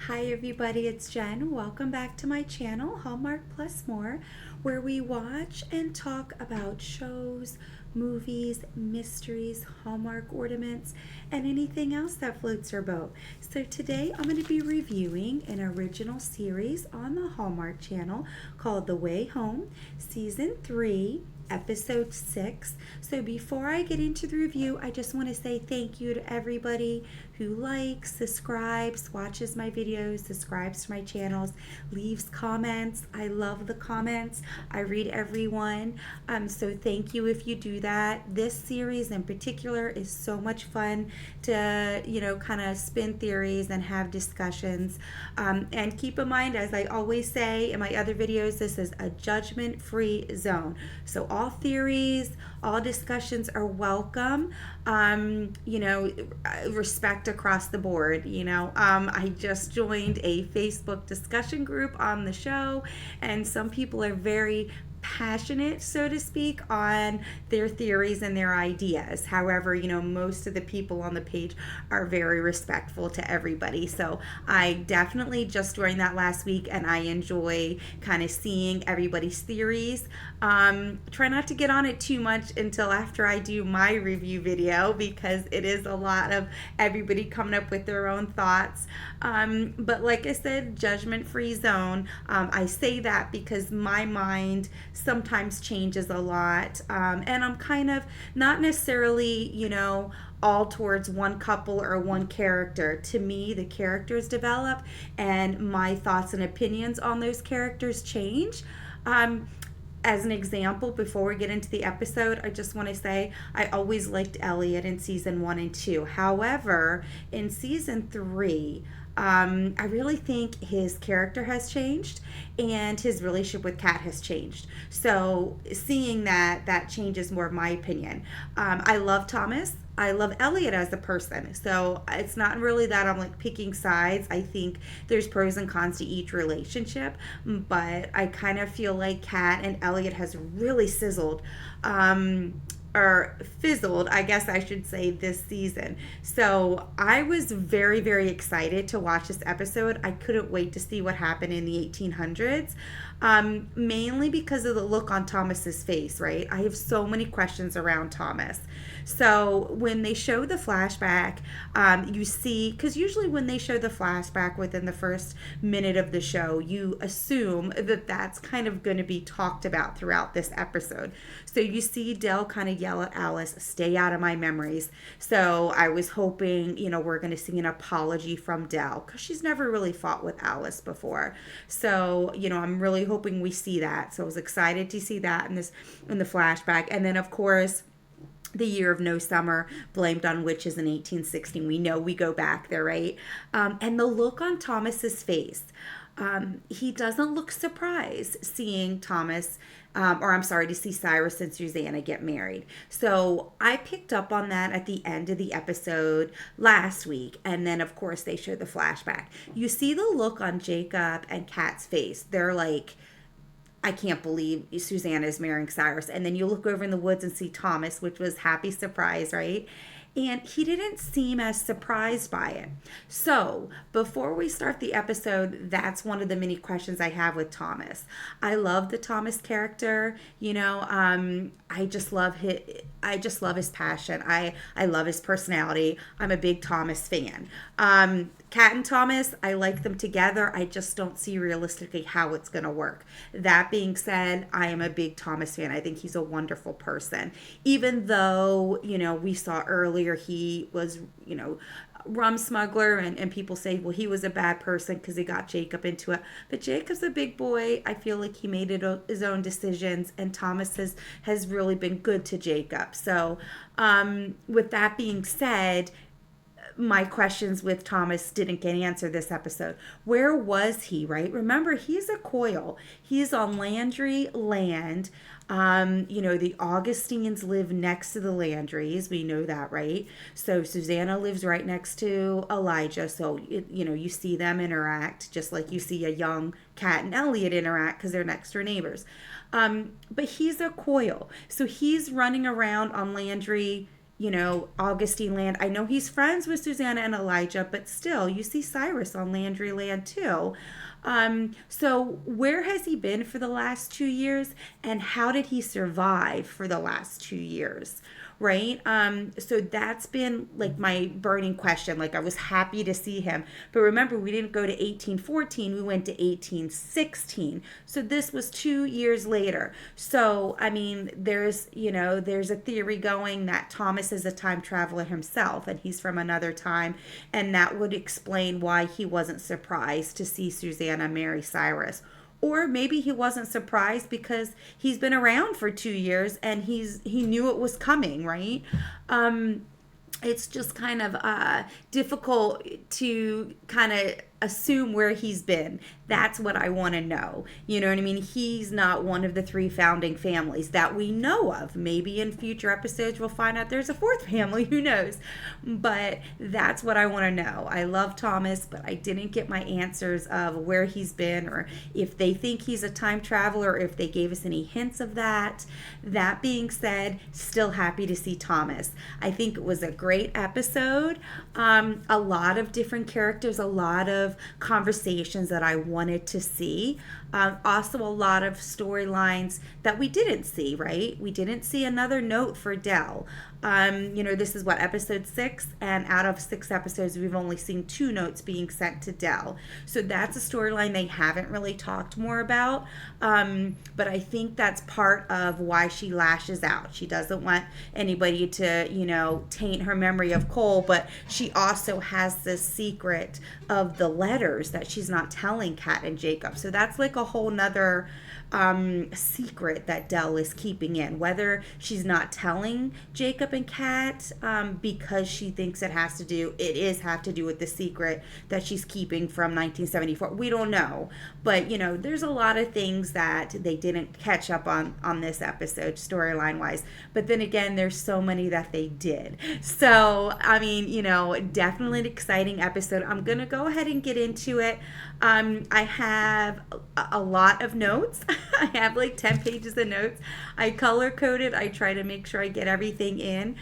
Hi everybody, it's Jen. Welcome back to my channel, Hallmark Plus More, where we watch and talk about shows, movies, mysteries, Hallmark ornaments, and anything else that floats our boat. So today I'm going to be reviewing an original series on the Hallmark channel called The Way Home, Season 3, Episode 6. So before I get into the review, I just want to say thank you to everybody who likes, subscribes, watches my videos, subscribes to my channels, leaves comments. I love the comments. I read everyone. So thank you if you do that. This series in particular is so much fun to, kind of spin theories and have discussions. And keep in mind, as I always say in my other videos, this is a judgment-free zone. So all theories, all discussions are welcome. Respect across the board. I just joined a Facebook discussion group on the show, and some people are very passionate, so to speak, on their theories and their ideas. However, most of the people on the page are very respectful to everybody. So I definitely just joined that last week, and I enjoy kind of seeing everybody's theories. Try not to get on it too much until after I do my review video, because it is a lot of everybody coming up with their own thoughts. But like I said, judgment-free zone. I say that because my mind sometimes changes a lot, and I'm kind of not necessarily, all towards one couple or one character. To me, the characters develop, and my thoughts and opinions on those characters change. As an example, before we get into the episode, I just want to say I always liked Elliot in season 1 and 2. However, in season 3, I really think his character has changed and his relationship with Kat has changed. So seeing that changes more of my opinion. I love Thomas. I love Elliot as a person. So it's not really that I'm like picking sides. I think there's pros and cons to each relationship, but I kind of feel like Kat and Elliot has really sizzled. Or fizzled, I guess I should say, this season. So I was very, very excited to watch this episode. I couldn't wait to see what happened in the 1800s, mainly because of the look on Thomas's face, right? I have so many questions around Thomas. So when they show the flashback, you see, because usually when they show the flashback within the first minute of the show, you assume that that's kind of going to be talked about throughout this episode. So you see Del kind of yell at Alice, "Stay out of my memories." So I was hoping, we're going to see an apology from Del, because she's never really fought with Alice before. So, I'm really hoping we see that. So I was excited to see that in the flashback. And then, of course, the year of no summer, blamed on witches in 1816. We know we go back there, right? And the look on Thomas's face, he doesn't look surprised seeing to see Cyrus and Susanna get married. So I picked up on that at the end of the episode last week. And then, of course, they show the flashback. You see the look on Jacob and Kat's face. They're like, I can't believe Susanna is marrying Cyrus. And then you look over in the woods and see Thomas, which was happy surprise, right? And he didn't seem as surprised by it. So before we start the episode, that's one of the many questions I have with Thomas. I love the Thomas character. I just love his passion. I love his personality. I'm a big Thomas fan. Kat and Thomas, I like them together. I just don't see realistically how it's going to work. That being said, I am a big Thomas fan. I think he's a wonderful person. Even though, we saw earlier he was, rum smuggler, and people say, well, he was a bad person because he got Jacob into it. But Jacob's a big boy. I feel like he made his own decisions, and Thomas has really been good to Jacob. So with that being said, my questions with Thomas didn't get answered this episode. Where was he, right? Remember, he's a Coil. He's on Landry land. The Augustines live next to the Landrys. We know that, right? So Susanna lives right next to Elijah. So, you see them interact just like you see a young Kat and Elliot interact because they're next door neighbors. But he's a Coil. So he's running around on Landry Augustine Land. I know he's friends with Susanna and Elijah, but still, you see Cyrus on Landry Land too. So where has he been for the last 2 years, and how did he survive for the last 2 years? Right? So that's been like my burning question. Like, I was happy to see him. But remember, we didn't go to 1814, we went to 1816. So this was 2 years later. So, I mean, there's a theory going that Thomas is a time traveler himself and he's from another time. And that would explain why he wasn't surprised to see Susanna marry Cyrus. Or maybe he wasn't surprised because he's been around for 2 years and he knew it was coming, right? It's just kind of difficult to kind of assume where he's been. That's what I want to know. You know what I mean? He's not one of the three founding families that we know of. Maybe in future episodes we'll find out there's a fourth family. Who knows? But that's what I want to know. I love Thomas, but I didn't get my answers of where he's been or if they think he's a time traveler or if they gave us any hints of that. That being said, still happy to see Thomas. I think it was a great episode. A lot of different characters, a lot of conversations that I wanted to see. Also, a lot of storylines that we didn't see, right? We didn't see another note for Dell. This is what, episode 6, and out of 6 episodes, we've only seen 2 notes being sent to Dell. So that's a storyline they haven't really talked more about. But I think that's part of why she lashes out. She doesn't want anybody to, taint her memory of Cole, but she also has this secret of the letters that she's not telling Kat and Jacob. So that's like a whole nother secret that Dell is keeping in, whether she's not telling Jacob and Kat because she thinks it have to do with the secret that she's keeping from 1974. We don't know, but there's a lot of things that they didn't catch up on this episode storyline wise, but then again, there's so many that they did. So I mean, definitely an exciting episode. I'm gonna go ahead and get into it. I have a lot of notes. I have like 10 pages of notes. I color coded. I try to make sure I get everything in.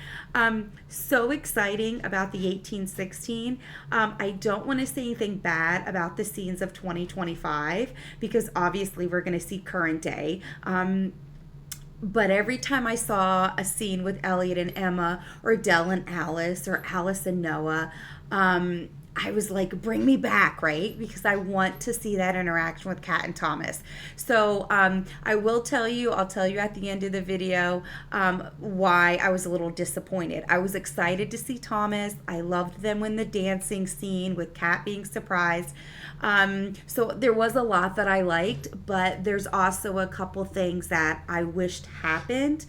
So exciting about the 1816. I don't want to say anything bad about the scenes of 2025 because obviously we're going to see current day. But every time I saw a scene with Elliot and Emma or Dell and Alice or Alice and Noah, I was like, bring me back, right? Because I want to see that interaction with Kat and Thomas. So I'll tell you at the end of the video why I was a little disappointed. I was excited to see Thomas. I loved them in the dancing scene with Kat being surprised. So there was a lot that I liked, but there's also a couple things that I wished happened.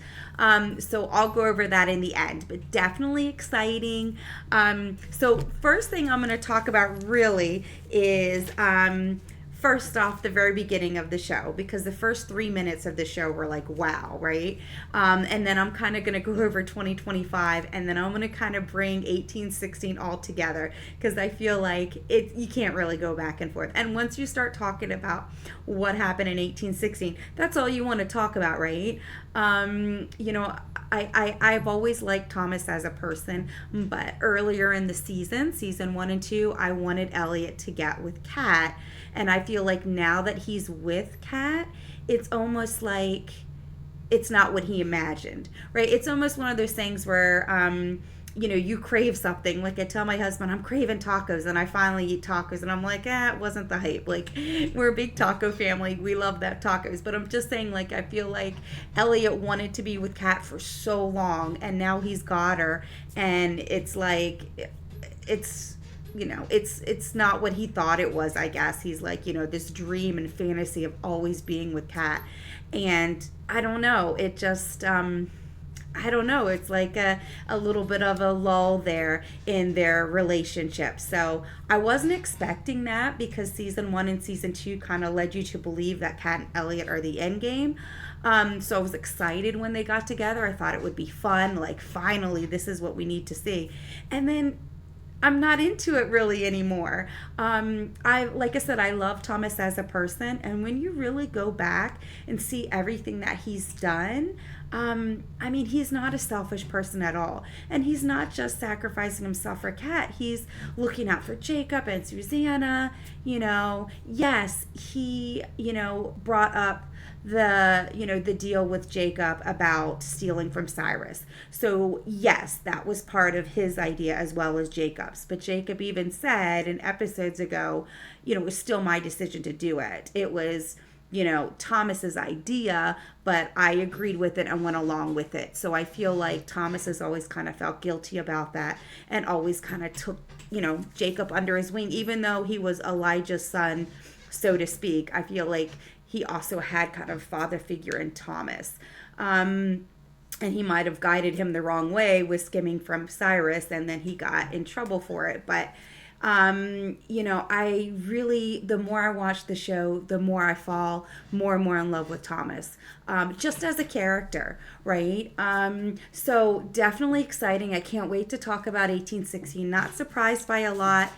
So I'll go over that in the end, but definitely exciting. So first thing I'm going to talk about really is first off, the very beginning of the show, because the first 3 minutes of the show were like, wow, right? And then I'm kind of going to go over 2025, and then I'm going to kind of bring 1816 all together, because I feel like you can't really go back and forth. And once you start talking about what happened in 1816, that's all you want to talk about, right? I've always liked Thomas as a person, but earlier in the season 1 and 2, I wanted Elliot to get with Kat. And I feel like now that he's with Kat, it's almost like it's not what he imagined, right? It's almost one of those things where, you crave something. Like I tell my husband, I'm craving tacos, and I finally eat tacos, and I'm like, it wasn't the hype. Like, we're a big taco family. We love that tacos. But I'm just saying, like, I feel like Elliot wanted to be with Kat for so long, and now he's got her, and it's like, it's not what he thought it was, I guess. He's like, this dream and fantasy of always being with Kat. And I don't know. It just, I don't know. It's like a little bit of a lull there in their relationship. So I wasn't expecting that because season 1 and season 2 kind of led you to believe that Kat and Elliot are the end game. So I was excited when they got together. I thought it would be fun. Like, finally, this is what we need to see. And then I'm not into it really anymore. I like I said, I love Thomas as a person, and when you really go back and see everything that he's done, I mean, he's not a selfish person at all, and he's not just sacrificing himself for Kat. He's looking out for Jacob and Susanna. Yes, he brought up the deal with Jacob about stealing from Cyrus. So yes, that was part of his idea as well as Jacob's. But Jacob even said in episodes ago, it was still my decision to do it. It was Thomas's idea, but I agreed with it and went along with it. So I feel like Thomas has always kind of felt guilty about that and always kind of took Jacob under his wing, even though he was Elijah's son, so to speak. I feel like he also had kind of father figure in Thomas. And he might have guided him the wrong way with skimming from Cyrus, and then he got in trouble for it. But I really, the more I watch the show, the more I fall more and more in love with Thomas, just as a character, right? So definitely exciting. I can't wait to talk about 1816. Not surprised by a lot.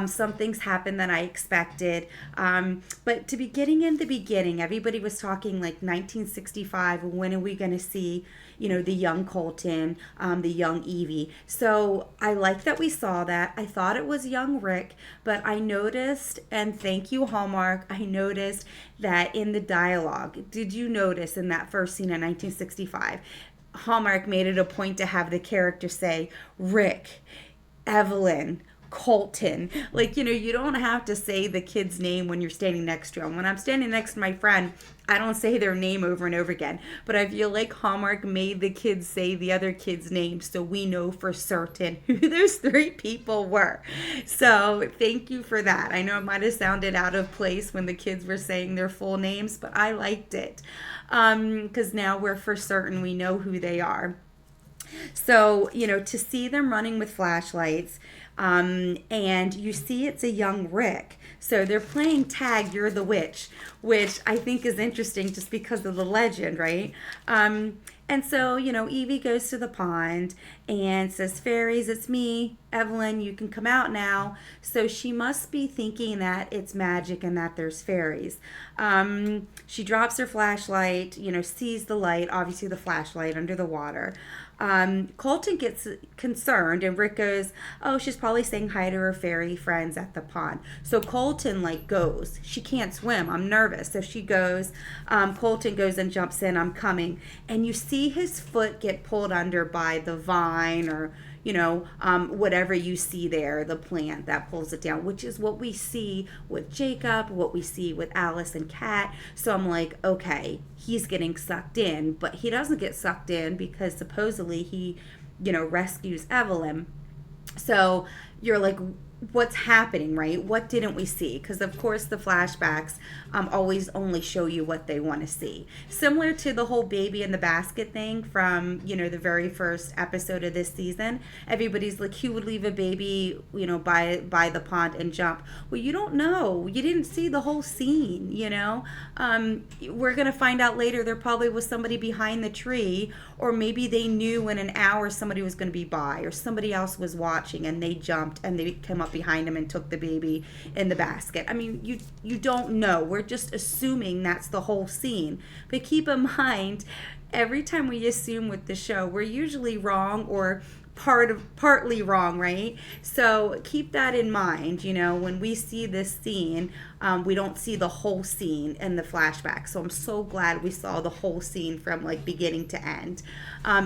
Some things happened that I expected. But to be getting in the beginning, everybody was talking like 1965. When are we going to see the young Colton, the young Evie? So I like that we saw that. I thought it was young Rick, but I noticed, and thank you, Hallmark, I noticed that in the dialogue, did you notice in that first scene in 1965, Hallmark made it a point to have the character say, Rick, Evelyn, Colton. Like, you don't have to say the kid's name when you're standing next to him. When I'm standing next to my friend, I don't say their name over and over again. But I feel like Hallmark made the kids say the other kid's name so we know for certain who those three people were. So thank you for that. I know it might have sounded out of place when the kids were saying their full names, but I liked it. Because now we're for certain we know who they are. So, to see them running with flashlights, and you see it's a young Rick. So they're playing tag, you're the witch, which I think is interesting just because of the legend, right? And so, Evie goes to the pond and says, fairies, it's me, Evelyn, you can come out now. So she must be thinking that it's magic and that there's fairies. She drops her flashlight, sees the light, obviously the flashlight under the water. Colton gets concerned and Rick goes, oh, she's probably saying hi to her fairy friends at the pond. So Colton goes. She can't swim. I'm nervous. So she goes. Colton goes and jumps in. I'm coming. And you see his foot get pulled under by the vine or whatever you see there, the plant that pulls it down, which is what we see with Jacob, what we see with Alice and Kat. So I'm like, okay, he's getting sucked in, but he doesn't get sucked in because supposedly he, rescues Evelyn. So you're like, what's happening, right? What didn't we see? Because of course the flashbacks always only show you what they want to see. Similar to the whole baby in the basket thing from the very first episode of this season. Everybody's like, who would leave a baby by the pond and jump? Well, you don't know. You didn't see the whole scene. We're gonna find out later there probably was somebody behind the tree, or maybe they knew in an hour somebody was going to be by, or somebody else was watching and they jumped and they came up behind him and took the baby in the basket. I mean, you don't know. We're just assuming that's the whole scene. But keep in mind, every time we assume with the show, we're usually wrong or partly wrong, right? So keep that in mind. When we see this scene, we don't see the whole scene in the flashback. So I'm so glad we saw the whole scene from beginning to end,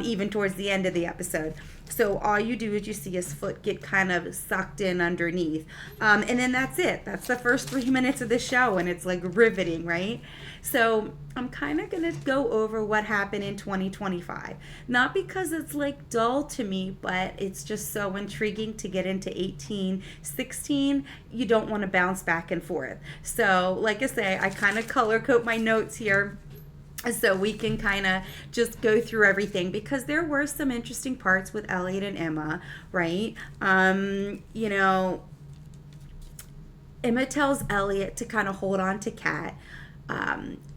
even towards the end of the episode. So all you do is you see his foot get kind of sucked in underneath. And then that's it. That's the first 3 minutes of the show, and it's riveting, right? So I'm kind of going to go over what happened in 2025. Not because it's dull to me, but it's just so intriguing to get into 1816. You don't want to bounce back and forth. So like I say, I kind of color code my notes here so we can kind of just go through everything, because there were some interesting parts with Elliot and Emma, right? Emma tells Elliot to kind of hold on to Kat.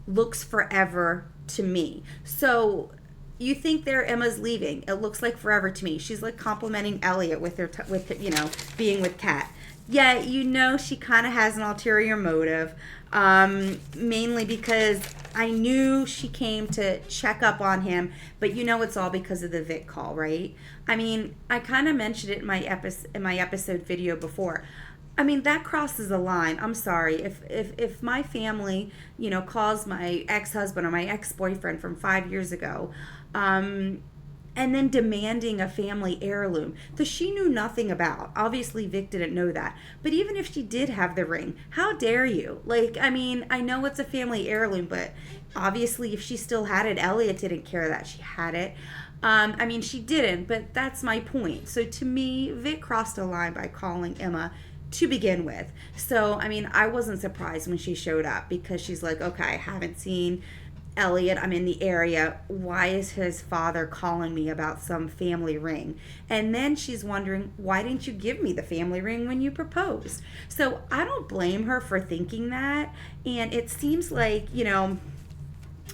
Looks forever to me. So you think there Emma's leaving. It looks like forever to me. She's like complimenting Elliot with her with being with Kat. Yeah, she kind of has an ulterior motive, mainly because I knew she came to check up on him, but it's all because of the Vic call, right? I mean, I kind of mentioned it in my episode video before. I mean, that crosses a line. I'm sorry. If my family, calls my ex-husband or my ex-boyfriend from 5 years ago, and then demanding a family heirloom that she knew nothing about. Obviously, Vic didn't know that. But even if she did have the ring, how dare you? Like, I mean, I know it's a family heirloom, but obviously, if she still had it, Elliot didn't care that she had it. I mean, she didn't, but that's my point. So to me, Vic crossed a line by calling Emma to begin with. So, I mean, I wasn't surprised when she showed up because she's like, okay, I haven't seen Elliot, I'm in the area. Why is his father calling me about some family ring? And then she's wondering, why didn't you give me the family ring when you proposed? So I don't blame her for thinking that. And it seems like,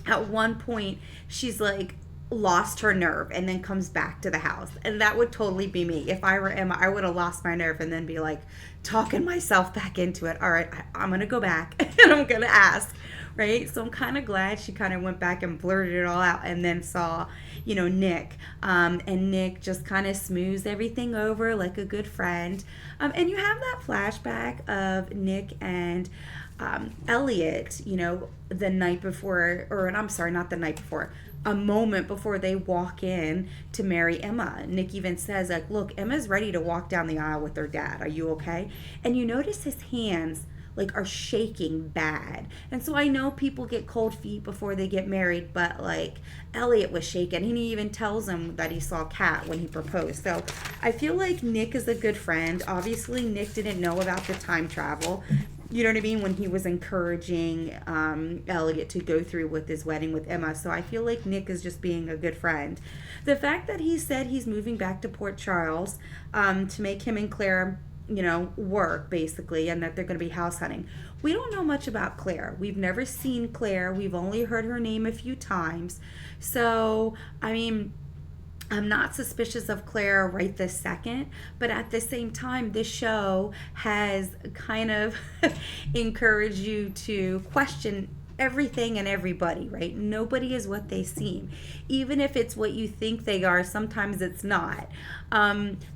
at one point she's like, lost her nerve and then comes back to the house. And that would totally be me. If I were Emma, I would have lost my nerve and then be like talking myself back into it. All right, I'm going to go back and I'm going to ask. Right? So I'm kind of glad she kind of went back and blurted it all out and then saw, Nick. And Nick just kind of smooths everything over like a good friend. And you have that flashback of Nick and Elliot, the night before, or I'm sorry, not the night before, a moment before they walk in to marry Emma. Nick even says, like, look, Emma's ready to walk down the aisle with her dad. Are you okay? And you notice his hands like are shaking bad. And so I know people get cold feet before they get married, but like Elliot was shaking. And he even tells him that he saw Kat when he proposed. So I feel like Nick is a good friend. Obviously, Nick didn't know about the time travel. You know what I mean? When he was encouraging Elliot to go through with his wedding with Emma. So I feel like Nick is just being a good friend. The fact that he said he's moving back to Port Charles to make him and Claire, work basically, and that they're going to be house hunting. We don't know much about Claire. We've never seen Claire. We've only heard her name a few times. So, I mean, I'm not suspicious of Claire right this second, but at the same time, this show has kind of encouraged you to question everything and everybody, right? Nobody is what they seem. Even if it's what you think they are, sometimes it's not.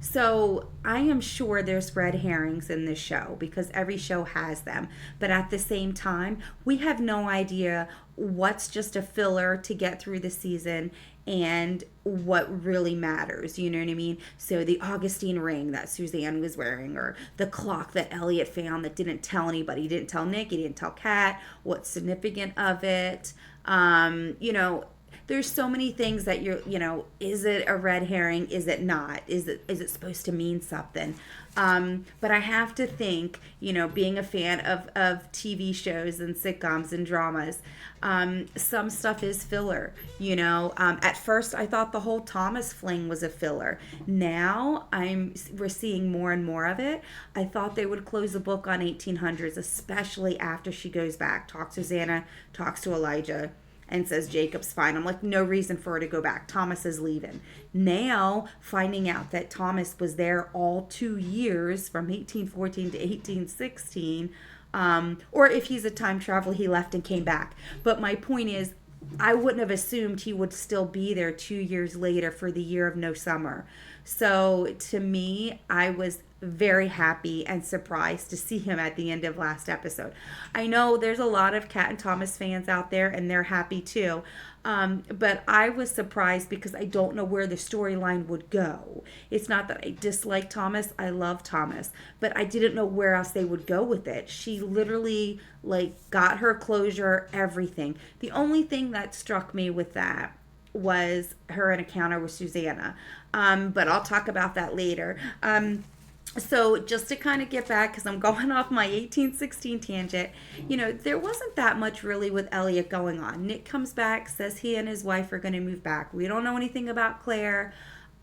So I am sure there's red herrings in this show because every show has them. But at the same time, we have no idea what's just a filler to get through the season and what really matters, you know what I mean? So the Augustine ring that Suzanne was wearing, or the clock that Elliot found that didn't tell anybody. He didn't tell Nick, he didn't tell Kat, what's significant of it. There's so many things that is it a red herring? Is it not? Is it supposed to mean something? But I have to think, being a fan of TV shows and sitcoms and dramas, some stuff is filler, At first I thought the whole Thomas fling was a filler. Now we're seeing more and more of it. I thought they would close the book on 1800s, especially after she goes back, talks to Susanna, talks to Elijah, and says Jacob's fine. I'm like, no reason for her to go back. Thomas is leaving. Now, finding out that Thomas was there all 2 years, from 1814 to 1816, or if he's a time traveler, he left and came back. But my point is, I wouldn't have assumed he would still be there 2 years later for the year of no summer. So to me, I was very happy and surprised to see him at the end of last episode. I know there's a lot of Kat and Thomas fans out there and they're happy too. But I was surprised because I don't know where the storyline would go. It's not that I dislike Thomas. I love Thomas. But I didn't know where else they would go with it. She literally got her closure, everything. The only thing that struck me with that was her encounter with Susanna. But I'll talk about that later. So just to kind of get back, because I'm going off my 1816 tangent, there wasn't that much really with Elliot going on. Nick comes back, says he and his wife are going to move back. We don't know anything about Claire.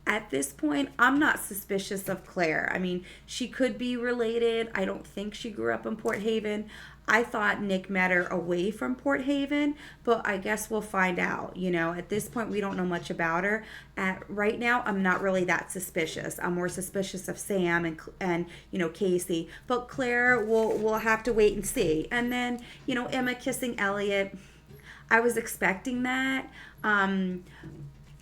At this point, I'm not suspicious of Claire. I mean, she could be related. I don't think she grew up in Port Haven. I thought Nick met her away from Port Haven, but I guess we'll find out. At this point, we don't know much about her. Right now, I'm not really that suspicious. I'm more suspicious of Sam and Casey. But Claire, we'll have to wait and see. And then Emma kissing Elliot. I was expecting that.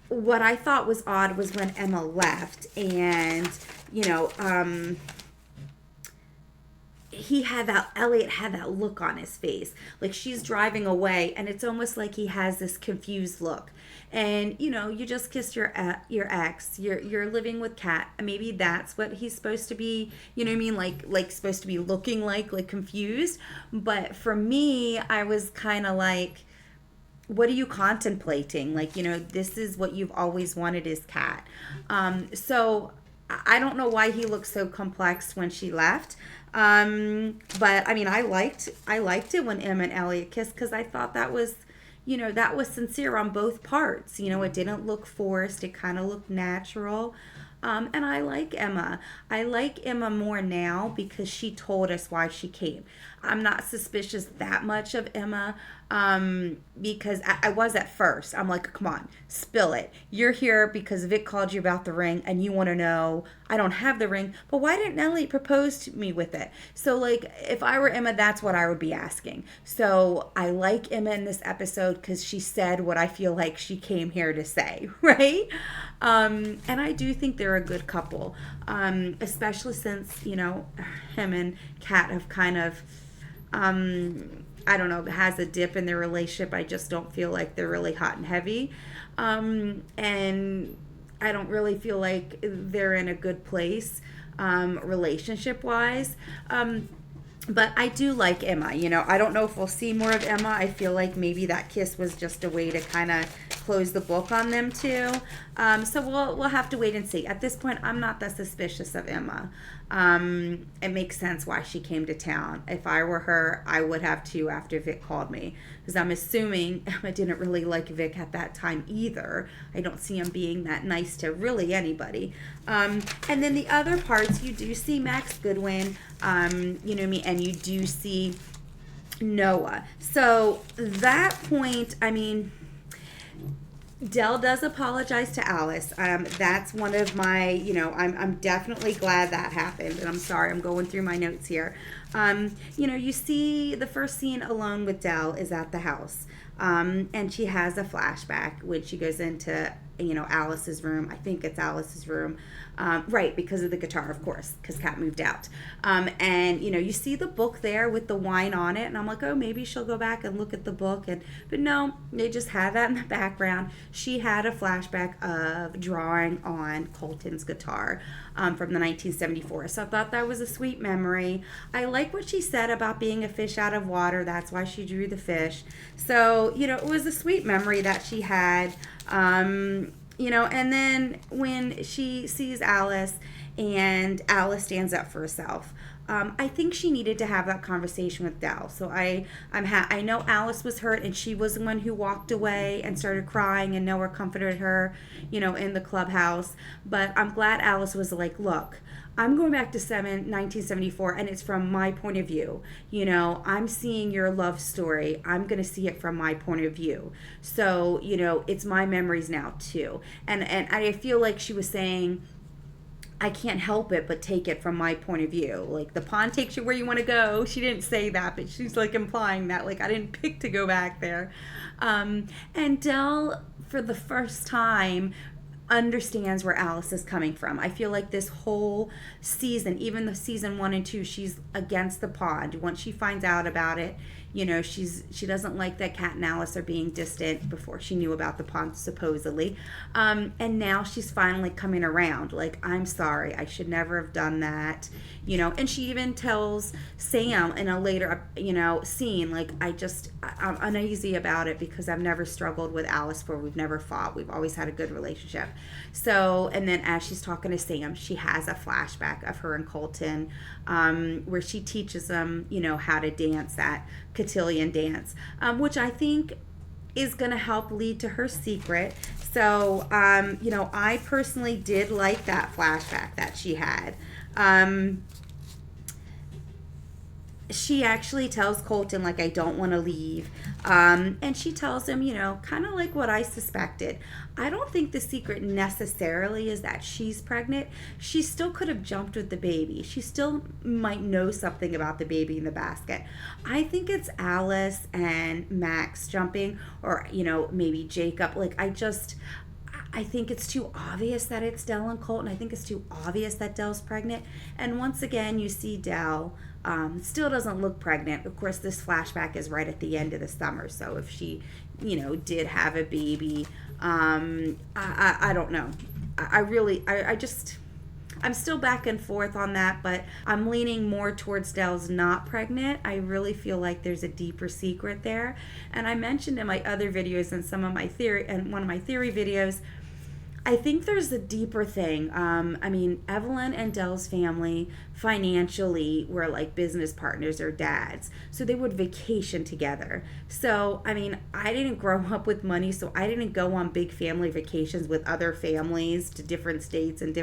What I thought was odd was when Emma left, and Elliot had that look on his face, like she's driving away, and it's almost like he has this confused look. And you just kissed your ex, you're living with Kat. Maybe that's what he's supposed to be, you know what I mean, like supposed to be looking like confused. But for me, I was kind of like, what are you contemplating? This is what you've always wanted is Kat. So I don't know why he looked so complex when she left. But I mean, I liked it when Emma and Elliot kissed, because I thought that was, that was sincere on both parts. It didn't look forced. It kind of looked natural. And I like Emma. I like Emma more now because she told us why she came. I'm not suspicious that much of Emma, because I was at first. I'm like, come on, spill it. You're here because Vic called you about the ring and you want to know. I don't have the ring, but why didn't Elliot propose to me with it? So if I were Emma, that's what I would be asking. So I like Emma in this episode because she said what I feel like she came here to say, right? And I do think they're a good couple, especially since, him and Kat have kind of, I don't know, has a dip in their relationship. I just don't feel like they're really hot and heavy. And I don't really feel like they're in a good place, relationship-wise. But I do like Emma. I don't know if we'll see more of Emma. I feel like maybe that kiss was just a way to kind of close the book on them too. So we'll have to wait and see. At this point, I'm not that suspicious of Emma. It makes sense why she came to town. If I were her, I would have too after Vic called me, because I'm assuming Emma didn't really like Vic at that time either. I don't see him being that nice to really anybody. And then the other parts, you do see Max Goodwin, you know me, and you do see Noah. So that point, I mean, Del does apologize to Alice. That's one of my, I'm definitely glad that happened. And I'm sorry, I'm going through my notes here. You see the first scene alone with Del is at the house. And she has a flashback when she goes into, Alice's room. I think it's Alice's room. Right, because of the guitar, of course, because Kat moved out. And, you see the book there with the wine on it. And I'm like, oh, maybe she'll go back and look at the book. But no, they just had that in the background. She had a flashback of drawing on Colton's guitar from the 1974. So I thought that was a sweet memory. I like what she said about being a fish out of water. That's why she drew the fish. So, it was a sweet memory that she had. And then when she sees Alice and Alice stands up for herself, I think she needed to have that conversation with Del. So I know Alice was hurt, and she was the one who walked away and started crying, and Noah comforted her, in the clubhouse. But I'm glad Alice was like, look, I'm going back to 1974, and it's from my point of view. I'm seeing your love story. I'm going to see it from my point of view. So, it's my memories now, too. And I feel like she was saying, I can't help it but take it from my point of view. Like, the pond takes you where you want to go. She didn't say that, but she's, implying that, I didn't pick to go back there. And Del, for the first time, understands where Alice is coming from. I feel like this whole season, even the season 1 and 2, she's against the pond. Once she finds out about it, she doesn't like that Kat and Alice are being distant before she knew about the pond, supposedly. And now she's finally coming around. I'm sorry, I should never have done that. And she even tells Sam in a later, scene, I'm uneasy about it because I've never struggled with Alice before. We've never fought. We've always had a good relationship. So, and then as she's talking to Sam, she has a flashback of her and Colton, where she teaches them, how to dance that cotillion dance, which I think is going to help lead to her secret. So, I personally did like that flashback that she had. She actually tells Colton, like, I don't want to leave. And she tells him, kind of like what I suspected. I don't think the secret necessarily is that she's pregnant. She still could have jumped with the baby. She still might know something about the baby in the basket. I think it's Alice and Max jumping, or, maybe Jacob. Like, I think it's too obvious that it's Dell and Colton. I think it's too obvious that Dell's pregnant. And once again, you see Dell still doesn't look pregnant. Of course, this flashback is right at the end of the summer. So if she, did have a baby, I don't know. I'm still back and forth on that, but I'm leaning more towards Dell's not pregnant. I really feel like there's a deeper secret there. And I mentioned in my other videos and one of my theory videos, I think there's a deeper thing. Evelyn and Dell's family financially were like business partners or dads. So they would vacation together. So, I didn't grow up with money, so I didn't go on big family vacations with other families to different states and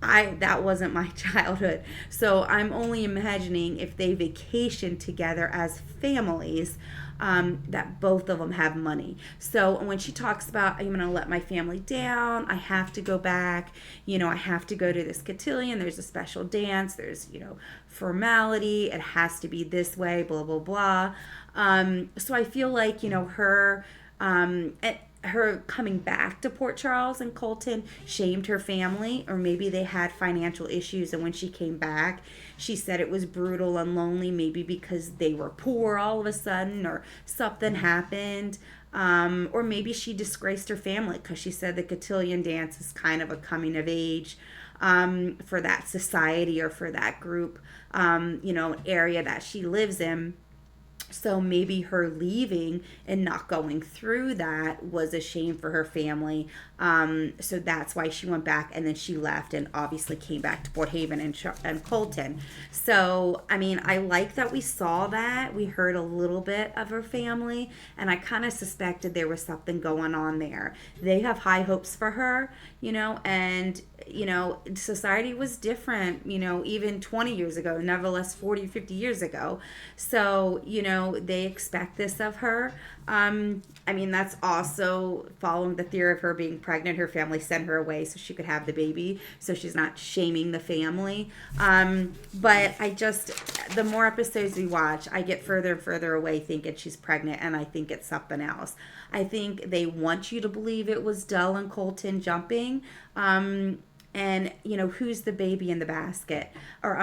that wasn't my childhood. So I'm only imagining if they vacation together as families, that both of them have money. So when she talks about, I'm going to let my family down, I have to go back, I have to go to this cotillion, there's a special dance, there's, formality, it has to be this way, blah, blah, blah. So I feel like, her coming back to Port Charles and Colton shamed her family, or maybe they had financial issues, and when she came back she said it was brutal and lonely, maybe because they were poor all of a sudden or something happened, or maybe she disgraced her family because she said the cotillion dance is kind of a coming of age for that society or for that group, area that she lives in. So maybe her leaving and not going through that was a shame for her family. So that's why she went back, and then she left and obviously came back to Port Haven and Colton. So, I like that we saw that. We heard a little bit of her family, and I kind of suspected there was something going on there. They have high hopes for her, and society was different, even 20 years ago, nevertheless 40, 50 years ago. So, they expect this of her. That's also following the theory of her being pregnant. Her family sent her away so she could have the baby, so she's not shaming the family. But the more episodes we watch, I get further and further away thinking she's pregnant, and I think it's something else. I think they want you to believe it was Dell and Colton jumping. And, who's the baby in the basket? Or,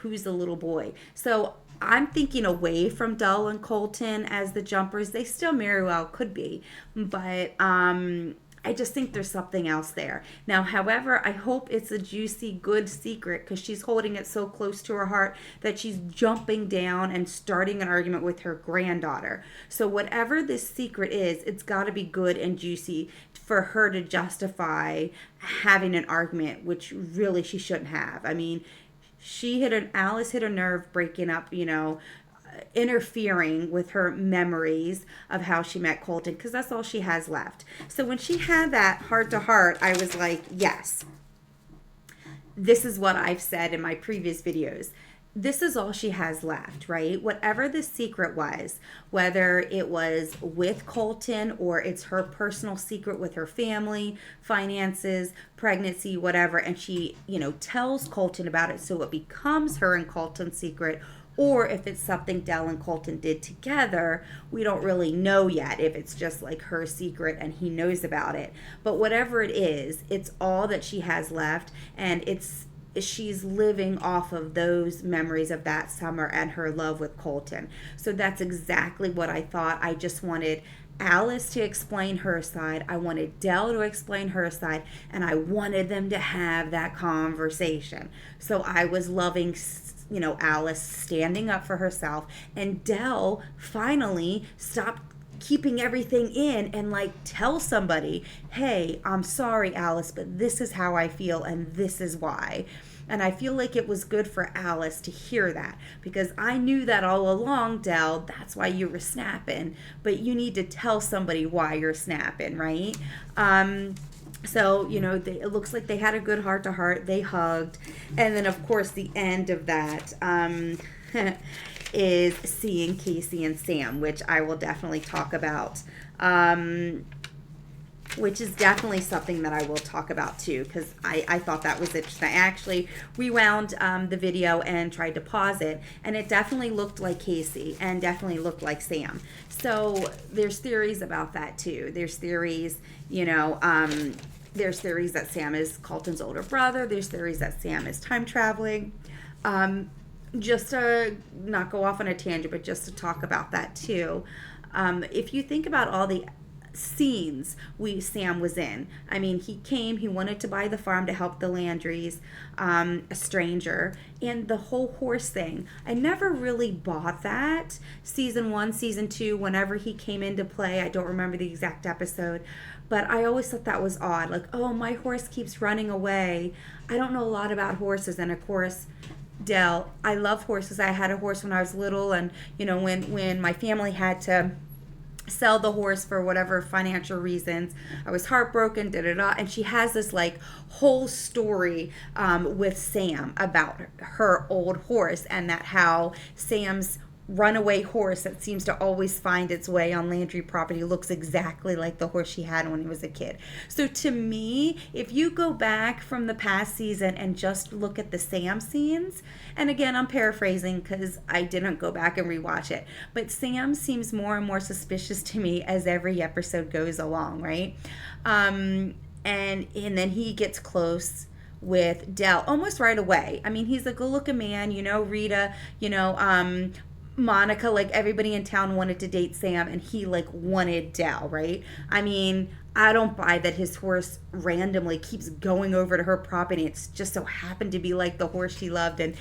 who's the little boy? So I'm thinking away from Dell and Colton as the jumpers. They still very well could be. But I just think there's something else there. Now, however, I hope it's a juicy, good secret, because she's holding it so close to her heart that she's jumping down and starting an argument with her granddaughter. So whatever this secret is, it's got to be good and juicy for her to justify having an argument, which really she shouldn't have. Alice hit a nerve breaking up, interfering with her memories of how she met Colton, because that's all she has left. So when she had that heart to heart, I was like, yes, this is what I've said in my previous videos. This is all she has left, right? Whatever the secret was, whether it was with Colton or it's her personal secret with her family, finances, pregnancy, whatever, and she, tells Colton about it so it becomes her and Colton's secret, or if it's something Dell and Colton did together, we don't really know yet if it's just like her secret and he knows about it. But whatever it is, it's all that she has left, and she's living off of those memories of that summer and her love with Colton. So that's exactly what I thought. I just wanted Alice to explain her side. I wanted Dell to explain her side, and I wanted them to have that conversation. So I was loving Alice standing up for herself, and Dell finally stopped keeping everything in and tell somebody, hey, I'm sorry, Alice, but this is how I feel and this is why. And I feel like it was good for Alice to hear that, because I knew that all along, Dell, that's why you were snapping, but you need to tell somebody why you're snapping, right? So, it looks like they had a good heart to heart. They hugged. And then, of course, the end of that is seeing Casey and Sam, which I will definitely talk about. Which is definitely something that I will talk about too, because I thought that was interesting. I actually rewound the video and tried to pause it, and it definitely looked like Casey and definitely looked like Sam. So there's theories about that too. There's theories, there's theories that Sam is Colton's older brother. There's theories that Sam is time traveling. Just to not go off on a tangent, but just to talk about that too. If you think about all the scenes Sam was in. I mean, he wanted to buy the farm to help the Landrys, a stranger, and the whole horse thing. I never really bought that. Season 1, season 2, whenever he came into play, I don't remember the exact episode, but I always thought that was odd. Like, oh, my horse keeps running away. I don't know a lot about horses, and of course, Dell, I love horses. I had a horse when I was little, and when my family had to sell the horse for whatever financial reasons, I was heartbroken, and she has this like whole story with Sam about her old horse, and that how Sam's runaway horse that seems to always find its way on Landry property looks exactly like the horse she had when he was a kid. So to me, if you go back from the past season and just look at the Sam scenes, and again, I'm paraphrasing because I didn't go back and rewatch it, but Sam seems more and more suspicious to me as every episode goes along, right? And then he gets close with Dell almost right away. I mean, he's a good-looking man, Rita, Monica, like everybody in town wanted to date Sam, and he like wanted Dell, right? I mean, I don't buy that his horse randomly keeps going over to her property. It's just so happened to be like the horse she loved, and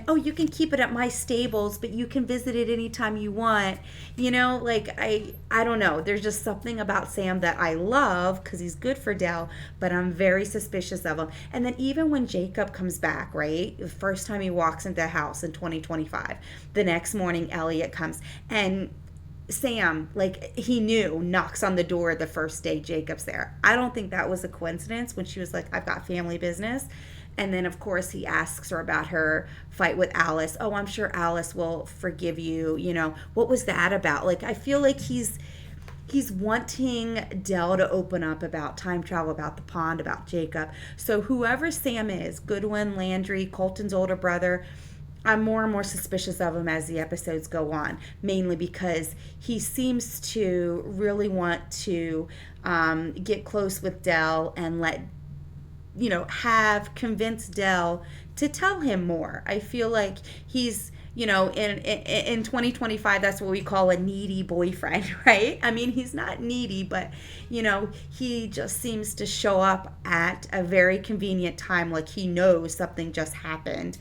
oh, you can keep it at my stables, but you can visit it anytime you want. Like I don't know. There's just something about Sam that I love because he's good for Dell, but I'm very suspicious of him. And then even when Jacob comes back, right? The first time he walks into the house in 2025, the next morning Elliot comes, and Sam, like he knew, knocks on the door the first day Jacob's there. I don't think that was a coincidence when she was like, I've got family business. And then, of course, he asks her about her fight with Alice. Oh, I'm sure Alice will forgive you. What was that about? Like, I feel like he's wanting Dell to open up about time travel, about the pond, about Jacob. So whoever Sam is, Goodwin, Landry, Colton's older brother, I'm more and more suspicious of him as the episodes go on, mainly because he seems to really want to get close with Dell and have convinced Dell to tell him more. I feel like he's, in 2025, that's what we call a needy boyfriend, right? I mean, he's not needy, but, he just seems to show up at a very convenient time, like he knows something just happened.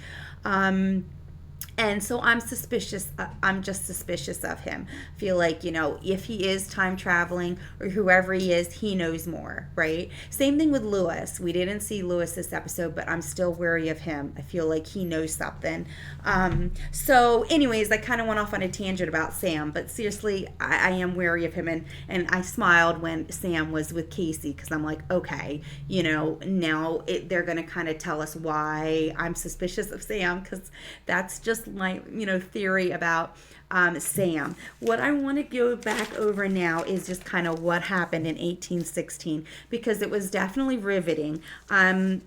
And so I'm suspicious. I'm just suspicious of him. I feel like, if he is time traveling or whoever he is, he knows more, right? Same thing with Lewis. We didn't see Lewis this episode, but I'm still wary of him. I feel like he knows something. So anyways, I kind of went off on a tangent about Sam, but seriously, I am wary of him. And I smiled when Sam was with Casey because I'm like, okay, now they're going to kind of tell us why I'm suspicious of Sam, because that's just my theory about Sam. What I want to go back over now is just kind of what happened in 1816, because it was definitely riveting. I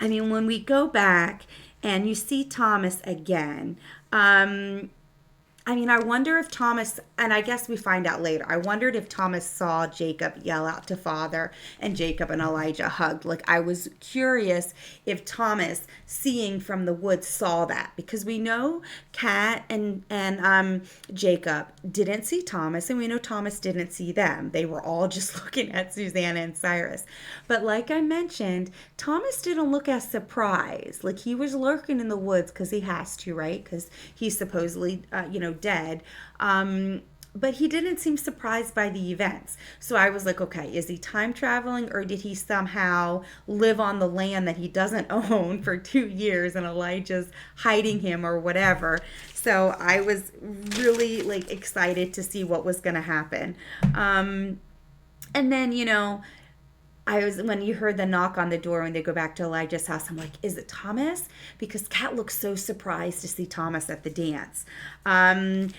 mean, when we go back and you see Thomas again, I wonder if Thomas, and I guess we find out later, I wondered if Thomas saw Jacob yell out to Father and Jacob and Elijah hugged. Like, I was curious if Thomas, seeing from the woods, saw that, because we know Kat and Jacob didn't see Thomas, and we know Thomas didn't see them. They were all just looking at Susanna and Cyrus. But like I mentioned, Thomas didn't look as surprised. Like, he was lurking in the woods because he has to, right? Because he's supposedly, dead. but he didn't seem surprised by the events. So I was like, okay, is he time traveling, or did he somehow live on the land that he doesn't own for 2 years and Elijah's hiding him or whatever? So I was really like excited to see what was going to happen. And then, I was, when you heard the knock on the door when they go back to Elijah's house, I'm like, is it Thomas? Because Kat looks so surprised to see Thomas at the dance. And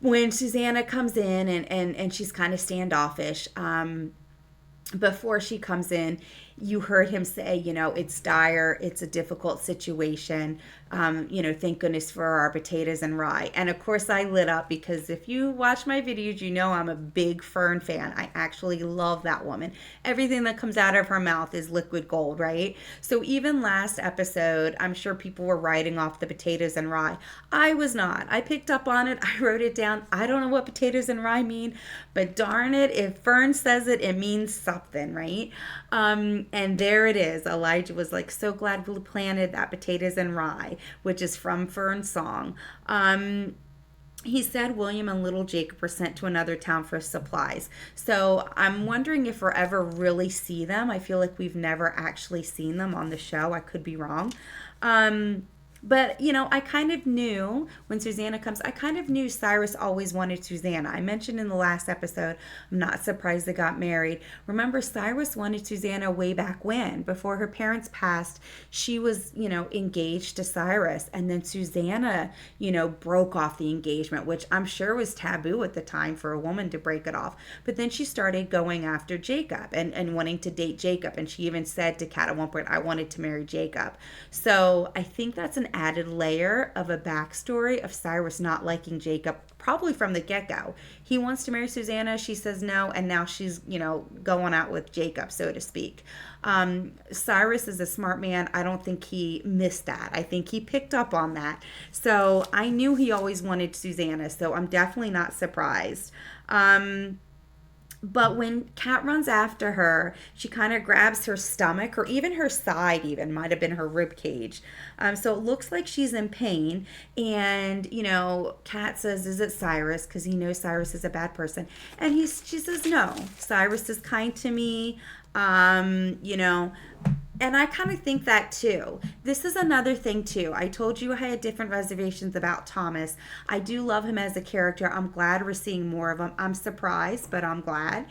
when Susanna comes in and she's kind of standoffish, before she comes in, you heard him say, it's dire, it's a difficult situation. Thank goodness for our potatoes and rye. And of course I lit up because if you watch my videos, I'm a big Fern fan. I actually love that woman. Everything that comes out of her mouth is liquid gold, right? So even last episode, I'm sure people were writing off the potatoes and rye. I was not. I picked up on it. I wrote it down. I don't know what potatoes and rye mean, but darn it, if Fern says it, it means something, right? And there it is. Elijah was like, so glad we planted that potatoes and rye, which is from Fern's song. He said William and little Jacob were sent to another town for supplies. So I'm wondering if we'll ever really see them. I feel like we've never actually seen them on the show. I could be wrong. But, I kind of knew when Susanna comes, I kind of knew Cyrus always wanted Susanna. I mentioned in the last episode, I'm not surprised they got married. Remember, Cyrus wanted Susanna way back when. Before her parents passed, she was, engaged to Cyrus. And then Susanna, broke off the engagement, which I'm sure was taboo at the time for a woman to break it off. But then she started going after Jacob and wanting to date Jacob. And she even said to Kat at one point, I wanted to marry Jacob. So I think that's an added layer of a backstory of Cyrus not liking Jacob, probably from the get-go. He wants to marry Susanna, she says no, and now she's, going out with Jacob, so to speak. Cyrus is a smart man. I don't think he missed that. I think he picked up on that. So I knew he always wanted Susanna, so I'm definitely not surprised. But when Kat runs after her, she kind of grabs her stomach, or even her side, even might have been her rib cage. So it looks like she's in pain. And, Kat says, is it Cyrus? Because he knows Cyrus is a bad person. And she says, no, Cyrus is kind to me. And I kind of think that too. This is another thing too. I told you I had different reservations about Thomas. I do love him as a character. I'm glad we're seeing more of him. I'm surprised, but I'm glad.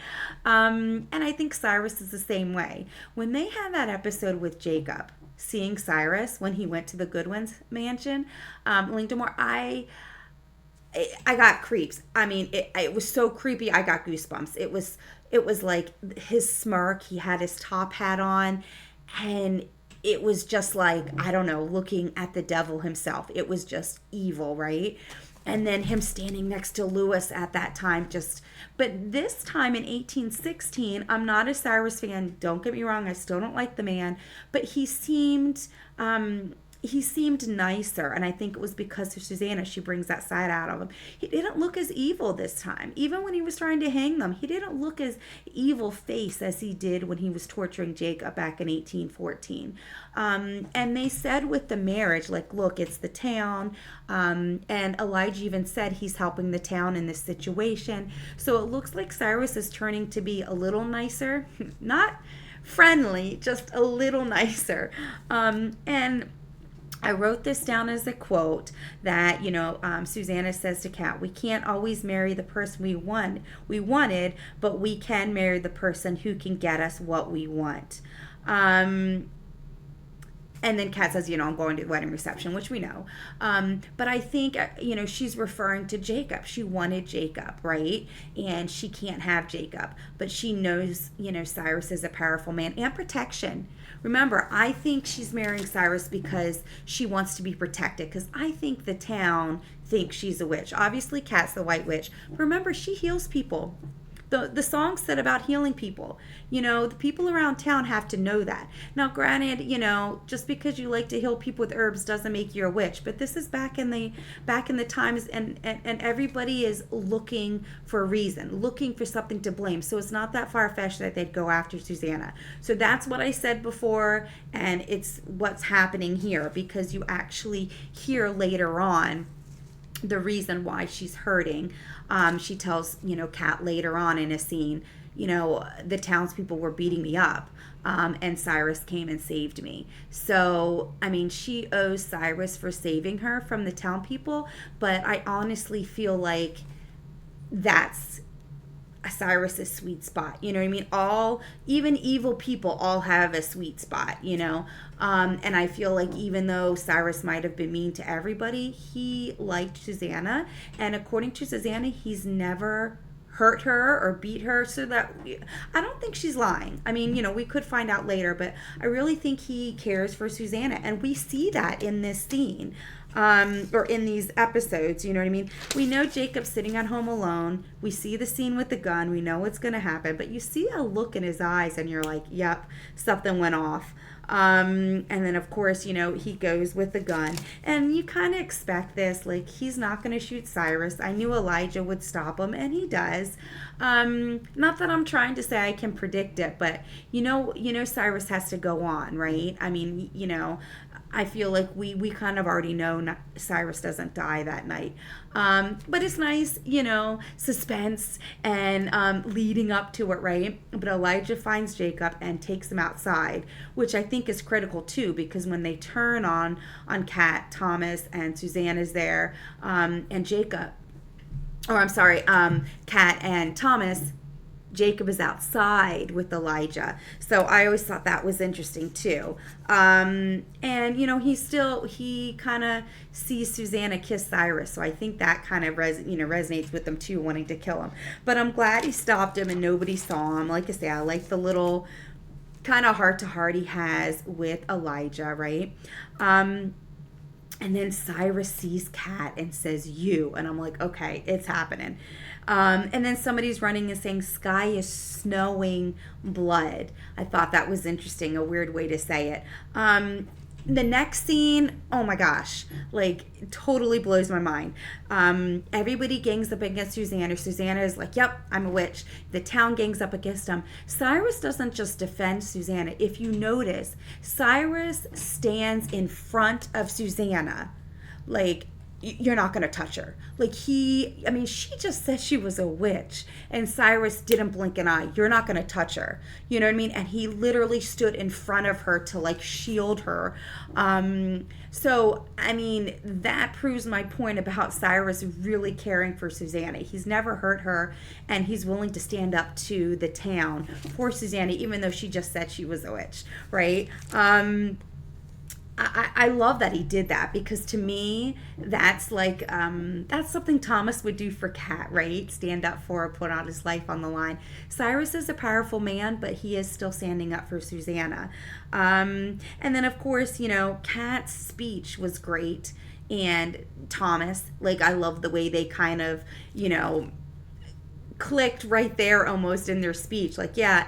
And I think Cyrus is the same way. When they had that episode with Jacob, seeing Cyrus when he went to the Goodwin's mansion, Linkdemore, I got creeps. I mean, it was so creepy. I got goosebumps. It was like his smirk. He had his top hat on. And it was just like, I don't know, looking at the devil himself. It was just evil, right? And then him standing next to Lewis at that time but this time in 1816, I'm not a Cyrus fan. Don't get me wrong. I still don't like the man. But he seemed nicer, and I think it was because of Susanna. She brings that side out of him. He didn't look as evil this time. Even when he was trying to hang them, he didn't look as evil face as he did when he was torturing Jacob back in 1814. And they said with the marriage, like, look, it's the town. And Elijah even said he's helping the town in this situation. So it looks like Cyrus is turning to be a little nicer. Not friendly, just a little nicer. And I wrote this down as a quote that, Susanna says to Kat, we can't always marry the person we wanted, but we can marry the person who can get us what we want. And then Kat says, I'm going to the wedding reception, which we know. But I think, she's referring to Jacob. She wanted Jacob, right? And she can't have Jacob. But she knows, Cyrus is a powerful man and protection. Remember, I think she's marrying Cyrus because she wants to be protected. Because I think the town thinks she's a witch. Obviously, Kat's the white witch. Remember, she heals people. The song said about healing people. The people around town have to know that. Now, granted, just because you like to heal people with herbs doesn't make you a witch. But this is back in the times, and everybody is looking for a reason, looking for something to blame. So it's not that far-fetched that they'd go after Susanna. So that's what I said before, and it's what's happening here, because you actually hear later on the reason why she's hurting. She tells, Kat later on in a scene, the townspeople were beating me up. And Cyrus came and saved me. So, I mean, she owes Cyrus for saving her from the town people, but I honestly feel like that's Cyrus's sweet spot. You know what I mean? Even evil people all have a sweet spot, and I feel like even though Cyrus might have been mean to everybody, he liked Susanna. And according to Susanna, he's never hurt her or beat her, so that I don't think she's lying. I mean, we could find out later, but I really think he cares for Susanna, and we see that in this scene, or in these episodes. You know what I mean? We know Jacob's sitting at home alone. We see the scene with the gun. We know what's going to happen, but you see a look in his eyes, and you're like, "Yep, something went off." And then of course, he goes with the gun, and you kind of expect this, like, he's not going to shoot Cyrus. I knew Elijah would stop him, and he does. Not that I'm trying to say I can predict it, but Cyrus has to go on, right? I mean, I feel like we kind of already know Cyrus doesn't die that night. But it's nice, suspense and leading up to it, right? But Elijah finds Jacob and takes him outside, which I think is critical too, because when they turn on Kat, Thomas and Suzanne is there, and Jacob, or I'm sorry, Kat and Thomas, Jacob is outside with Elijah. So I always thought that was interesting too. And he kind of sees Susanna kiss Cyrus. So I think that kind of resonates with them too, wanting to kill him. But I'm glad he stopped him and nobody saw him. Like I say, I like the little kind of heart to heart he has with Elijah, right? And then Cyrus sees Kat and says, "You." And I'm like, okay, it's happening. And then somebody's running and saying, "Sky is snowing blood." I thought that was interesting, a weird way to say it. The next scene, oh my gosh, like, totally blows my mind. Everybody gangs up against Susanna. Susanna is like, "Yep, I'm a witch." The town gangs up against him. Cyrus doesn't just defend Susanna. If you notice, Cyrus stands in front of Susanna, like, "You're not going to touch her." Like, she just said she was a witch, and Cyrus didn't blink an eye. "You're not going to touch her." You know what I mean? And he literally stood in front of her to, like, shield her. So, I mean, that proves my point about Cyrus really caring for Susanna. He's never hurt her, and he's willing to stand up to the town for Susanna, even though she just said she was a witch, right? I love that he did that, because to me, that's like, that's something Thomas would do for Kat, right? Stand up for her, put out his life on the line. Cyrus is a powerful man, but he is still standing up for Susanna. And then, of course, Kat's speech was great. And Thomas, like, I love the way they kind of, clicked right there almost in their speech, like, yeah,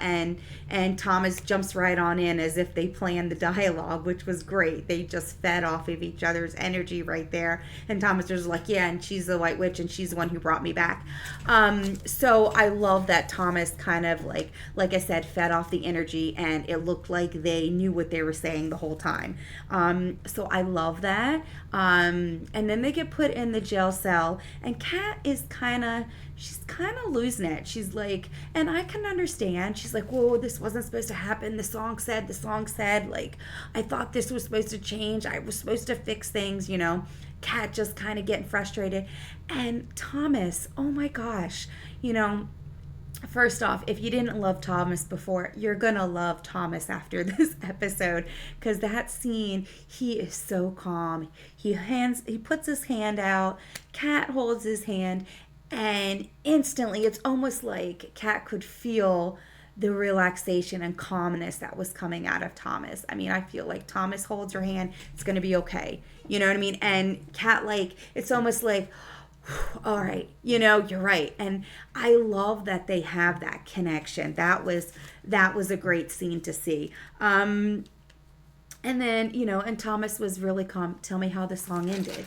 and Thomas jumps right on in as if they planned the dialogue, which was great. They just fed off of each other's energy right there, and Thomas was like, "Yeah, and she's the white witch, and she's the one who brought me back." So I love that Thomas kind of, like I said, fed off the energy, and it looked like they knew what they were saying the whole time. So I love that. And then they get put in the jail cell, and Kat is she's kind of losing it. She's like, and I can understand. She's like, "Whoa, this wasn't supposed to happen. The song said, like, I thought this was supposed to change. I was supposed to fix things, Kat just kind of getting frustrated. And Thomas, oh my gosh, first off, if you didn't love Thomas before, you're gonna love Thomas after this episode, because that scene, he is so calm. He puts his hand out, Kat holds his hand, and instantly, it's almost like Kat could feel the relaxation and calmness that was coming out of Thomas. I mean, I feel like Thomas holds her hand, it's going to be okay. You know what I mean? And Kat, like, it's almost like, all right, you're right. And I love that they have that connection. That was a great scene to see. And then, and Thomas was really calm. "Tell me how the song ended."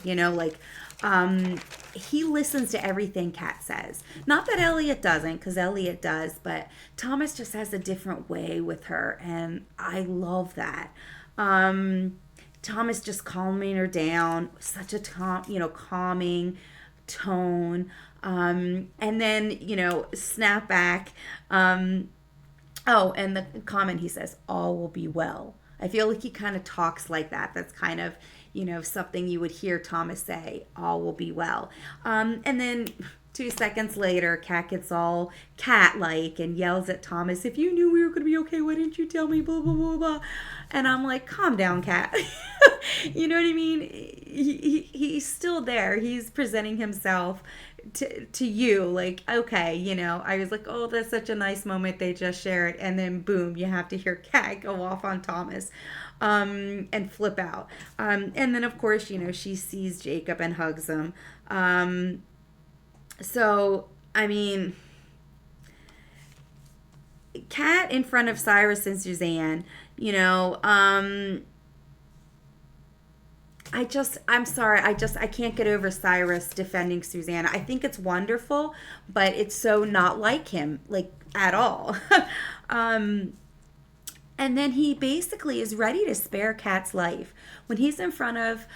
He listens to everything Kat says. Not that Elliot doesn't, because Elliot does, but Thomas just has a different way with her, and I love that. Thomas just calming her down, such a calming tone. And then, snap back. Oh, and the comment he says, all will be well. I feel like he kind of talks like that. That's kind of, something you would hear Thomas say, all will be well. And then 2 seconds later, Kat gets all cat-like and yells at Thomas, if you knew we were going to be okay, why didn't you tell me, blah, blah, blah, blah. And I'm like, calm down, Kat. You know what I mean? He's still there. He's presenting himself to you, like, okay, I was like, oh, that's such a nice moment they just shared, and then boom, you have to hear Kat go off on Thomas, and flip out, and then of course, she sees Jacob and hugs him, so I mean, Kat in front of Cyrus and Suzanne, I'm sorry. I can't get over Cyrus defending Susanna. I think it's wonderful, but it's so not like him, like at all. And then he basically is ready to spare Kat's life. When he's in front of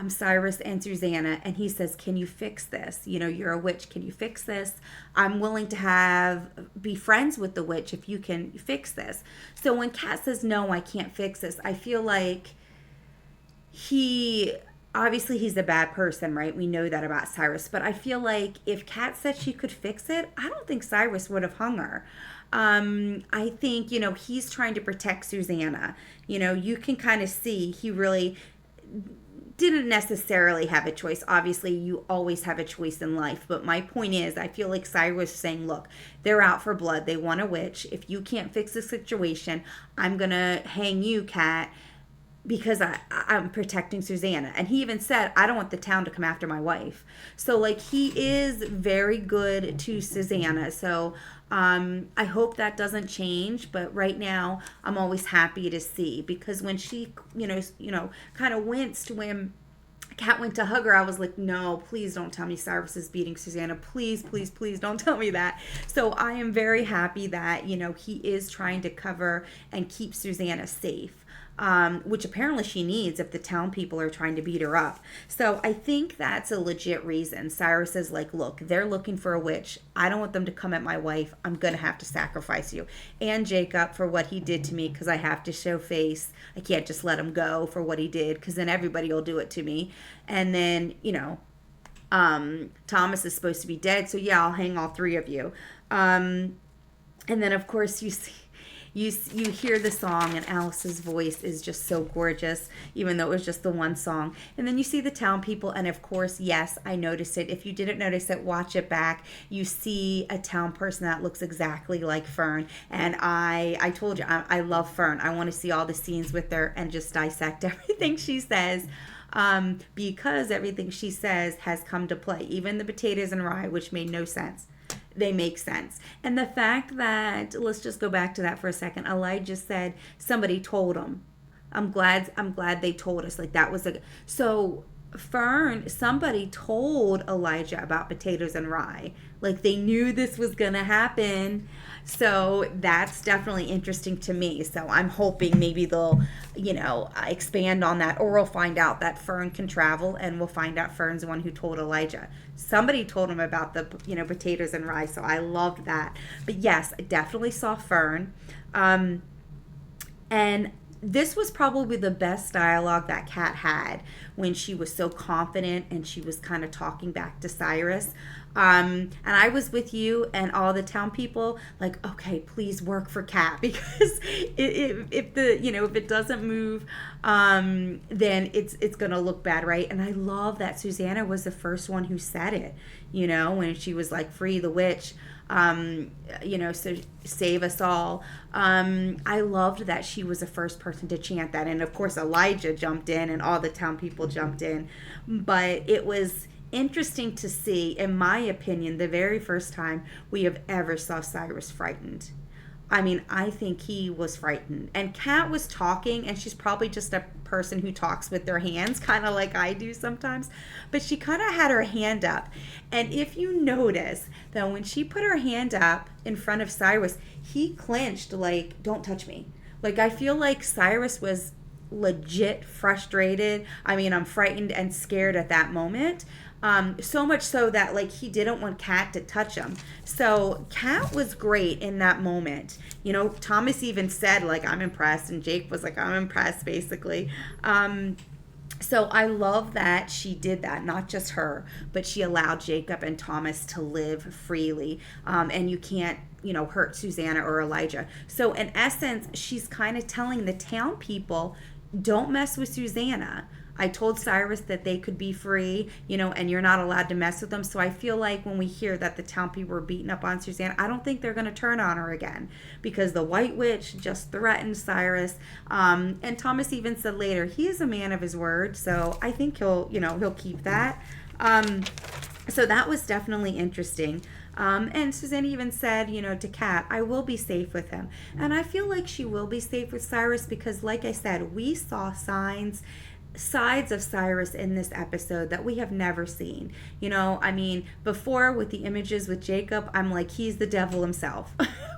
Cyrus and Susanna and he says, can you fix this? You're a witch. Can you fix this? I'm willing to be friends with the witch if you can fix this. So when Kat says, no, I can't fix this, I feel like obviously he's a bad person, right? We know that about Cyrus, but I feel like if Kat said she could fix it, I don't think Cyrus would have hung her. I think, he's trying to protect Susanna. You can kind of see he really didn't necessarily have a choice. Obviously, you always have a choice in life. But my point is, I feel like Cyrus is saying, look, they're out for blood. They want a witch. If you can't fix the situation, I'm going to hang you, Kat, because I'm protecting Susanna. And he even said, I don't want the town to come after my wife. So, like, he is very good to Susanna. So, I hope that doesn't change. But right now, I'm always happy to see. Because when she, kind of winced when Kat went to hug her, I was like, no, please don't tell me Cyrus is beating Susanna. Please, please, please don't tell me that. So I am very happy that, he is trying to cover and keep Susanna safe. Which apparently she needs if the town people are trying to beat her up. So I think that's a legit reason. Cyrus is like, look, they're looking for a witch. I don't want them to come at my wife. I'm going to have to sacrifice you. And Jacob for what he did to me, because I have to show face. I can't just let him go for what he did, because then everybody will do it to me. And then, Thomas is supposed to be dead. So yeah, I'll hang all three of you. And then of course you see, you hear the song, and Alice's voice is just so gorgeous, even though it was just the one song. And then you see the town people, and of course, yes, I noticed it. If you didn't notice it, watch it back. You see a town person that looks exactly like Fern. And I told you, I love Fern. I want to see all the scenes with her and just dissect everything she says. Because everything she says has come to play. Even the potatoes and rye, which made no sense. They make sense. And the fact that, let's just go back to that for a second. Elijah said somebody told him. I'm glad they told us. Like, that was so Fern, somebody told Elijah about potatoes and rye. Like, they knew this was gonna happen. So that's definitely interesting to me. So I'm hoping maybe they'll, expand on that, or we'll find out that Fern can travel, and we'll find out Fern's the one who told Elijah. Somebody told him about the, potatoes and rye. So I loved that. But yes, I definitely saw Fern. And this was probably the best dialogue that Kat had, when she was so confident and she was kind of talking back to Cyrus. And I was with you and all the town people, like, okay, please work for Kat, because if it doesn't move, then it's gonna look bad, right? And I love that Susanna was the first one who said it, when she was like, free the witch, so save us all. I loved that she was the first person to chant that. And of course, Elijah jumped in and all the town people jumped in. But it was interesting to see, in my opinion, the very first time we have ever saw Cyrus frightened. I mean, I think he was frightened. And Kat was talking, and she's probably just a person who talks with their hands, kind of like I do sometimes. But she kind of had her hand up. And if you notice that when she put her hand up in front of Cyrus, he clenched, like, don't touch me. Like, I feel like Cyrus was legit frustrated. I mean, I'm frightened and scared at that moment. So much so that like he didn't want Kat to touch him. So Kat was great in that moment. You know, Thomas even said like, I'm impressed, and Jake was like, I'm impressed, basically. So I love that she did that, not just her, but she allowed Jacob and Thomas to live freely. And you can't, you know, hurt Susanna or Elijah. So in essence, she's kind of telling the town people, don't mess with Susanna. I told Cyrus that they could be free, you know, and you're not allowed to mess with them. So I feel like when we hear that the town people were beating up on Susanna, I don't think they're going to turn on her again, because the White Witch just threatened Cyrus. And Thomas even said later, he is a man of his word. So I think he'll keep that. So that was definitely interesting. And Susanna even said, you know, to Kat, I will be safe with him. And I feel like she will be safe with Cyrus because, like I said, we saw sides of Cyrus in this episode that we have never seen. You know, I mean, before with the images with Jacob, I'm like, he's the devil himself,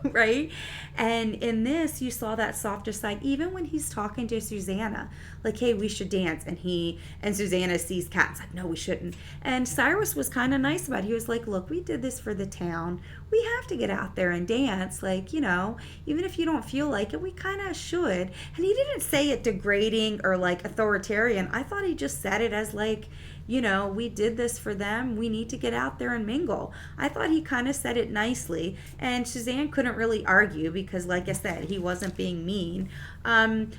right? And in this, you saw that softer side, even when he's talking to Susanna, like, hey, we should dance. And Susanna sees Kat, it's like, no, we shouldn't. And Cyrus was kind of nice about it. He was like, look, we did this for the town. We have to get out there and dance. Like, you know, even if you don't feel like it, we kind of should. And he didn't say it degrading or like authoritarian. I thought he just said it as like, you know, we did this for them. We need to get out there and mingle. I thought he kind of said it nicely. And Suzanne couldn't really argue because, like I said, he wasn't being mean.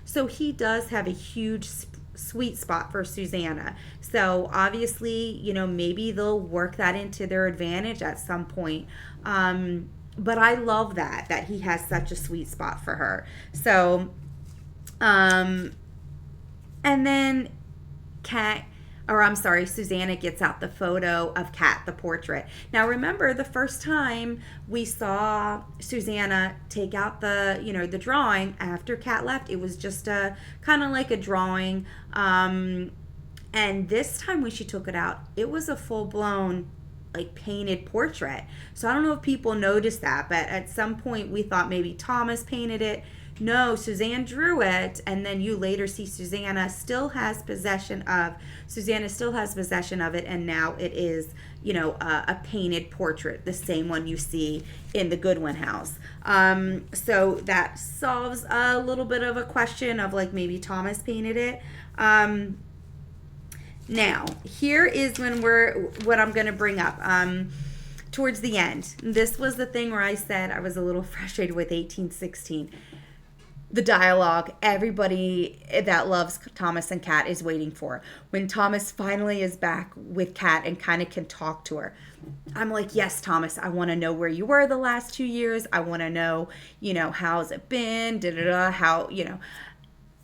So he does have a huge sweet spot for Susanna. So obviously, you know, maybe they'll work that into their advantage at some point. But I love that he has such a sweet spot for her. So, and then Susanna gets out the photo of Kat, the portrait. Now remember, the first time we saw Susanna take out the drawing after Kat left, it was just a kind of like a drawing. And this time when she took it out, it was a full-blown like painted portrait. So I don't know if people noticed that, but at some point we thought maybe Thomas painted it. No, Suzanne drew it, and then you later see Susanna still has possession of it, and now it is, you know, a painted portrait, the same one you see in the Goodwin house. So that solves a little bit of a question of like maybe Thomas painted it. Now, here is what I'm going to bring up. Towards the end, this was the thing where I said I was a little frustrated with 1816. The dialogue everybody that loves Thomas and Kat is waiting for. When Thomas finally is back with Kat and kind of can talk to her, I'm like, yes, Thomas, I want to know where you were the last 2 years. I want to know, you know, how's it been, how, you know,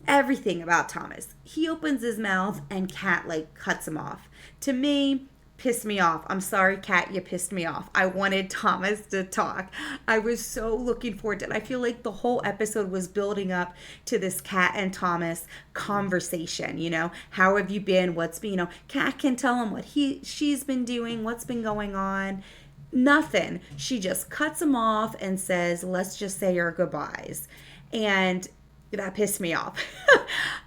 everything about Thomas. He opens his mouth and Kat like cuts him off. To me, pissed me off. I'm sorry, Kat, you pissed me off. I wanted Thomas to talk. I was so looking forward to it. I feel like the whole episode was building up to this Kat and Thomas conversation. You know, how have you been? What's been, you know, Kat can tell him what she's been doing, what's been going on. Nothing. She just cuts him off and says, let's just say our goodbyes. And that pissed me off.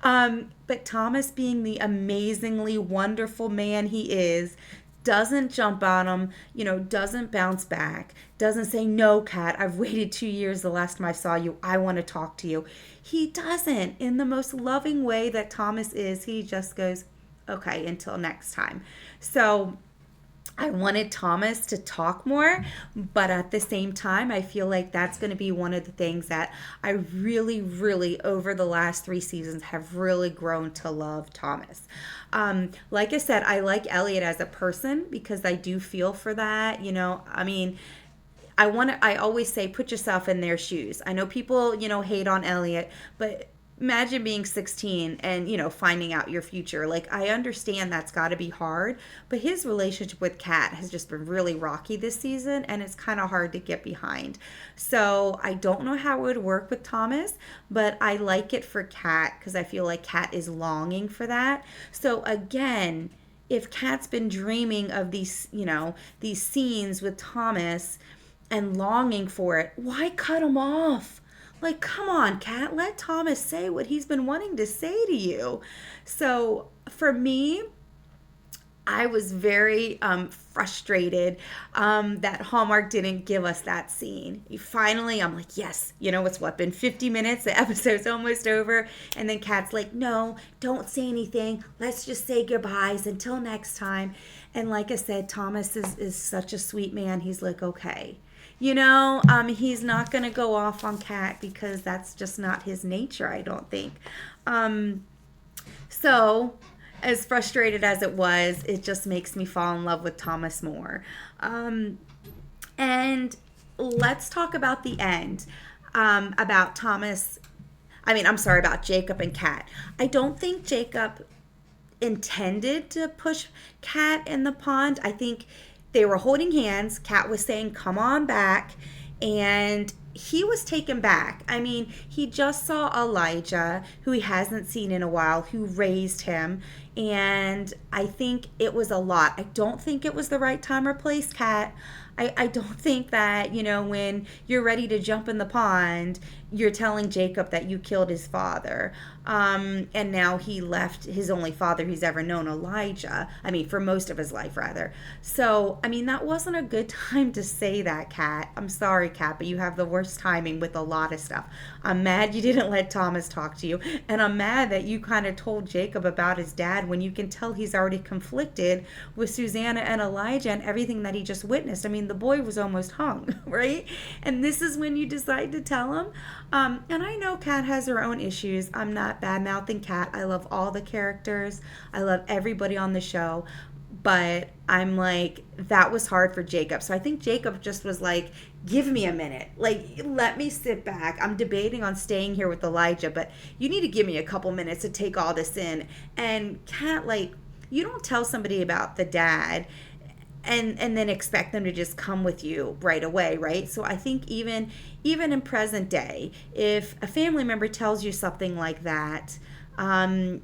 But Thomas, being the amazingly wonderful man he is, doesn't jump on him, you know, doesn't bounce back, doesn't say, no, Kat, I've waited 2 years the last time I saw you. I want to talk to you. He doesn't. In the most loving way that Thomas is, he just goes, okay, until next time. So I wanted Thomas to talk more, but at the same time, I feel like that's going to be one of the things that I really, really, over the last 3 seasons, have really grown to love Thomas. Like I said, I like Elliot as a person because I do feel for that. You know, I mean, I always say, put yourself in their shoes. I know people, you know, hate on Elliot, but imagine being 16 and, you know, finding out your future. Like, I understand that's got to be hard, but his relationship with Kat has just been really rocky this season, and it's kind of hard to get behind. So I don't know how it would work with Thomas, but I like it for Kat because I feel like Kat is longing for that. So again, if Kat's been dreaming of these, you know, these scenes with Thomas and longing for it, why cut him off? Like, come on, Kat, let Thomas say what he's been wanting to say to you. So for me, I was very frustrated that Hallmark didn't give us that scene. Finally, I'm like, yes, it's what, been 50 minutes? The episode's almost over. And then Kat's like, no, don't say anything. Let's just say goodbyes until next time. And like I said, Thomas is such a sweet man. He's like, okay. He's not going to go off on Kat because that's just not his nature, I don't think. So as frustrated as it was, it just makes me fall in love with Thomas more. And let's talk about the end, about Thomas. I'm sorry, about Jacob and Kat. I don't think Jacob intended to push Kat in the pond. I think they were holding hands. Kat was saying, come on back. And he was taken back. He just saw Elijah, who he hasn't seen in a while, who raised him. And I think it was a lot. I don't think it was the right time or place, Kat. I don't think that, when you're ready to jump in the pond, you're telling Jacob that you killed his father. And now he left his only father he's ever known, Elijah. For most of his life, rather. So, that wasn't a good time to say that, Kat. I'm sorry, Kat, but you have the worst timing with a lot of stuff. I'm mad you didn't let Thomas talk to you. And I'm mad that you kind of told Jacob about his dad when you can tell he's already conflicted with Susanna and Elijah and everything that he just witnessed. The boy was almost hung, right? And this is when you decide to tell him. And I know Kat has her own issues. I'm not bad-mouthing Kat. I love all the characters. I love everybody on the show. But I'm like, that was hard for Jacob. So I think Jacob just was like, give me a minute. Like, let me sit back. I'm debating on staying here with Elijah, but you need to give me a couple minutes to take all this in. And Kat, you don't tell somebody about the dad and then expect them to just come with you right away, right? So I think even in present day, if a family member tells you something like that,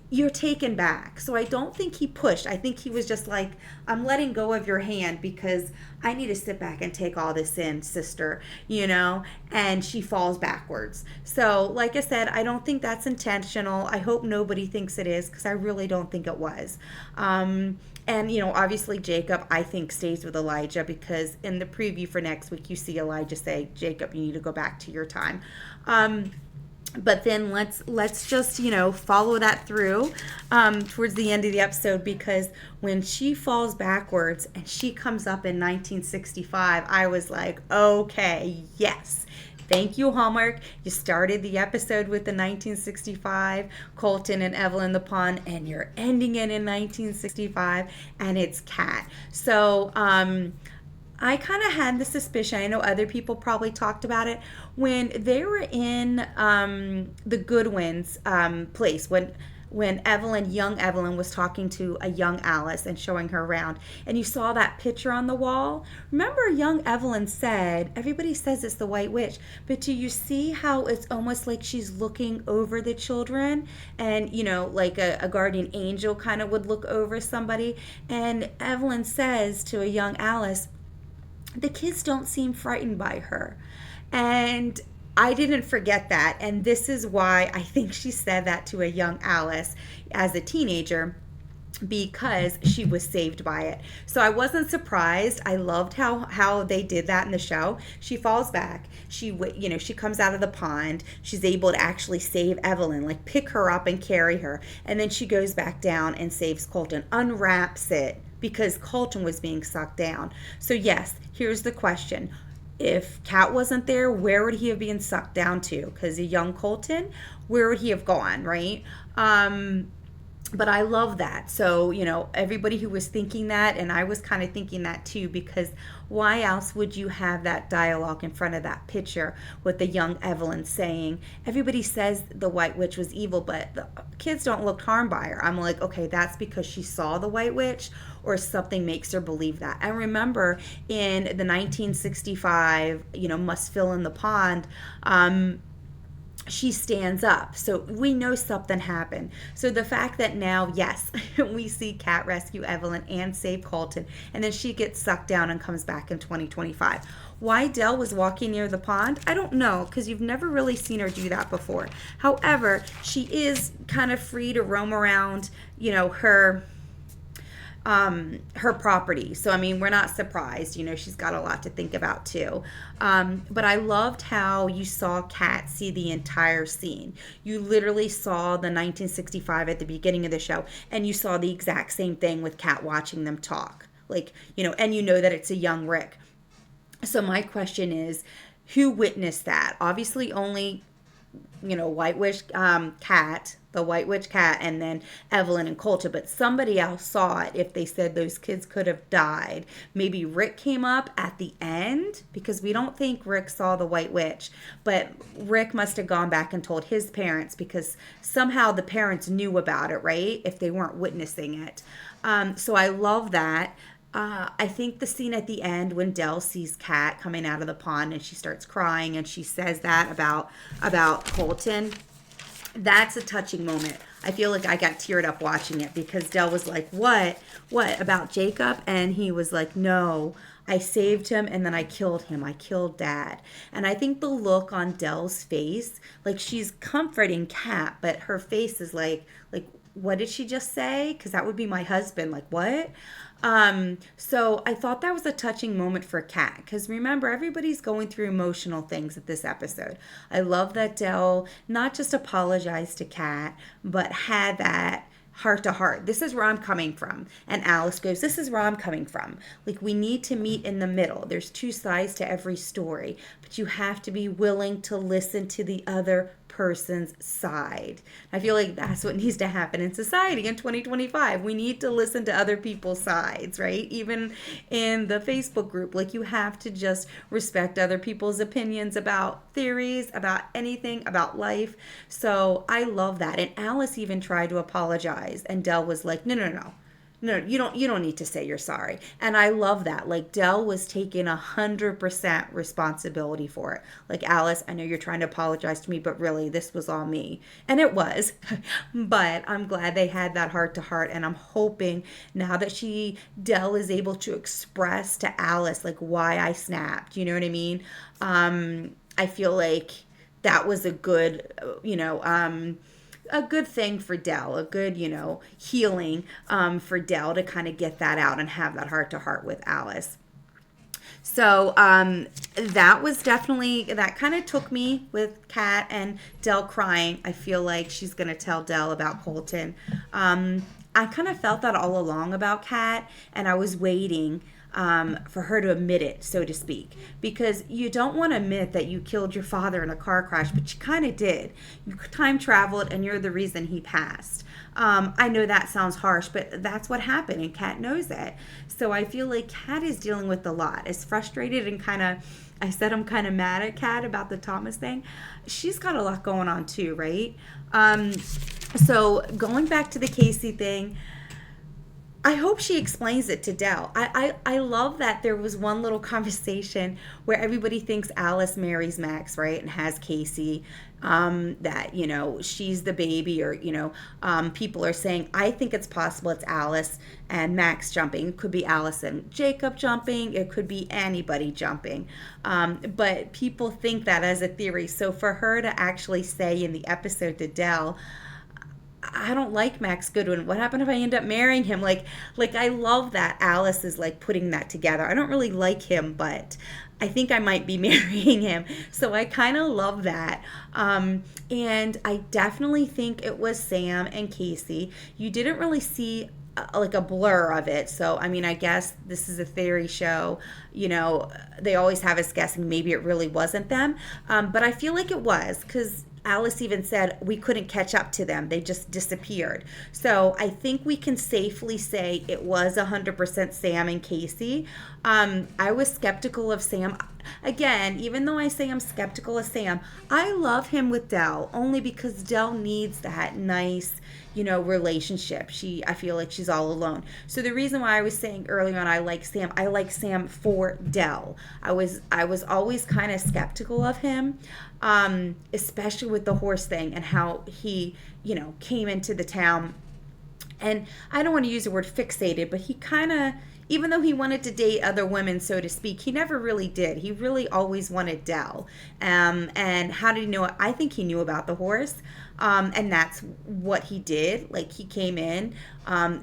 you're taken back. So I don't think he pushed. I think he was just like, I'm letting go of your hand because I need to sit back and take all this in, sister, and she falls backwards. So like I said, I don't think that's intentional. I hope nobody thinks it is because I really don't think it was. And, obviously Jacob, I think, stays with Elijah because in the preview for next week, you see Elijah say, Jacob, you need to go back to your time. But then let's just, follow that through towards the end of the episode, because when she falls backwards and she comes up in 1965, I was like, okay, yes. Thank you, Hallmark. You started the episode with the 1965 Colton and Evelyn in the pond, and you're ending it in 1965, and it's Kat. So, I kind of had the suspicion, I know other people probably talked about it, when they were in the Goodwin's place, when young Evelyn was talking to a young Alice and showing her around, and you saw that picture on the wall. Remember, young Evelyn said, everybody says it's the White Witch, but do you see how it's almost like she's looking over the children, and like a guardian angel kind of would look over somebody? And Evelyn says to a young Alice, the kids don't seem frightened by her. And I didn't forget that. And this is why I think she said that to a young Alice as a teenager, because she was saved by it. So I wasn't surprised. I loved how they did that in the show. She falls back. She comes out of the pond. She's able to actually save Evelyn, like pick her up and carry her. And then she goes back down and saves Colton, unwraps it because Colton was being sucked down. So yes, here's the question. If Kat wasn't there, where would he have been sucked down to? Because a young Colton, where would he have gone, right? But I love that. So, everybody who was thinking that, and I was kind of thinking that too, because why else would you have that dialogue in front of that picture with the young Evelyn saying, everybody says the White Witch was evil, but the kids don't look harmed by her. I'm like, okay, that's because she saw the White Witch, or something makes her believe that. And remember, in the 1965, must fill in the pond, she stands up. So we know something happened. So the fact that now, yes, we see Kat rescue Evelyn and save Colton, and then she gets sucked down and comes back in 2025. Why Dell was walking near the pond, I don't know, because you've never really seen her do that before. However, she is kind of free to roam around, her property. So I mean, we're not surprised. She's got a lot to think about too. But I loved how you saw Kat see the entire scene. You literally saw the 1965 at the beginning of the show, and you saw the exact same thing with Kat watching them talk. And that it's a young Rick. So my question is, who witnessed that? Obviously, only White Witch Cat, the White Witch Cat, and then Evelyn and Colton, but somebody else saw it. If they said those kids could have died, maybe Rick came up at the end, because we don't think Rick saw the White Witch, but Rick must have gone back and told his parents, because somehow the parents knew about it, right? If they weren't witnessing it. So I love that. I think the scene at the end when Dell sees Kat coming out of the pond and she starts crying and she says that about Colton, that's a touching moment. I feel like I got teared up watching it, because Dell was like, what about Jacob? And he was like, no, I saved him and then I killed him. I killed Dad. And I think the look on Dell's face, like she's comforting Kat, but her face is like, what did she just say? Because that would be my husband. Like, what? So I thought that was a touching moment for Kat, because remember, everybody's going through emotional things at this episode. I love that Dell not just apologized to Kat, but had that heart to heart. This is where I'm coming from. And Alice goes, this is where I'm coming from. Like, we need to meet in the middle. There's two sides to every story, but you have to be willing to listen to the other person's side. I feel like that's what needs to happen in society in 2025. We need to listen to other people's sides, right? Even in the Facebook group, like, you have to just respect other people's opinions about theories, about anything, about life. So I love that. And Alice even tried to apologize, and Dell was like, no, you don't need to say you're sorry. And I love that. Like, Dell was taking 100% responsibility for it. Like, Alice, I know you're trying to apologize to me, but really this was all me. And it was. But I'm glad they had that heart to heart, and I'm hoping now that Dell is able to express to Alice like why I snapped. You know what I mean? I feel like that was a good, a good thing for Dell, a good, healing for Dell to kind of get that out and have that heart to heart with Alice. So that was definitely, that kind of took me with Kat and Dell crying. I feel like she's going to tell Dell about Colton. I kind of felt that all along about Kat, and I was waiting for her to admit it, so to speak, because you don't want to admit that you killed your father in a car crash, but you kind of did. You time traveled, and you're the reason he passed. I know that sounds harsh, but that's what happened, and Kat knows it. So I feel like Kat is dealing with a lot. As frustrated and kind of, I said I'm kind of mad at Kat about the Thomas thing. She's got a lot going on too, right? So going back to the Casey thing, I hope she explains it to Dell. I love that there was one little conversation where everybody thinks Alice marries Max, right, and has Casey, that, she's the baby, or, people are saying, I think it's possible it's Alice and Max jumping. It could be Alice and Jacob jumping. It could be anybody jumping. But people think that as a theory. So for her to actually say in the episode to Dell, I don't like Max Goodwin. What happened if I end up marrying him? Like I love that Alice is like putting that together. I don't really like him, but I think I might be marrying him. So I kind of love that. And I definitely think it was Sam and Casey. You didn't really see like a blur of it. So, I mean, I guess this is a theory show. They always have us guessing maybe it really wasn't them. But I feel like it was, because Alice even said we couldn't catch up to them. They just disappeared. So I think we can safely say it was 100% Sam and Casey. I was skeptical of Sam. again, even though I say I'm skeptical of Sam, I love him with Dell only because Dell needs that nice, relationship. I feel like she's all alone. So the reason why I was saying earlier on I like Sam for Dell. I was always kind of skeptical of him, especially with the horse thing and how he, came into the town. And I don't want to use the word fixated, but he kind of, even though he wanted to date other women, so to speak, he never really did. He really always wanted Dell. And how did he know it? I think he knew about the horse. And that's what he did. Like, he came in,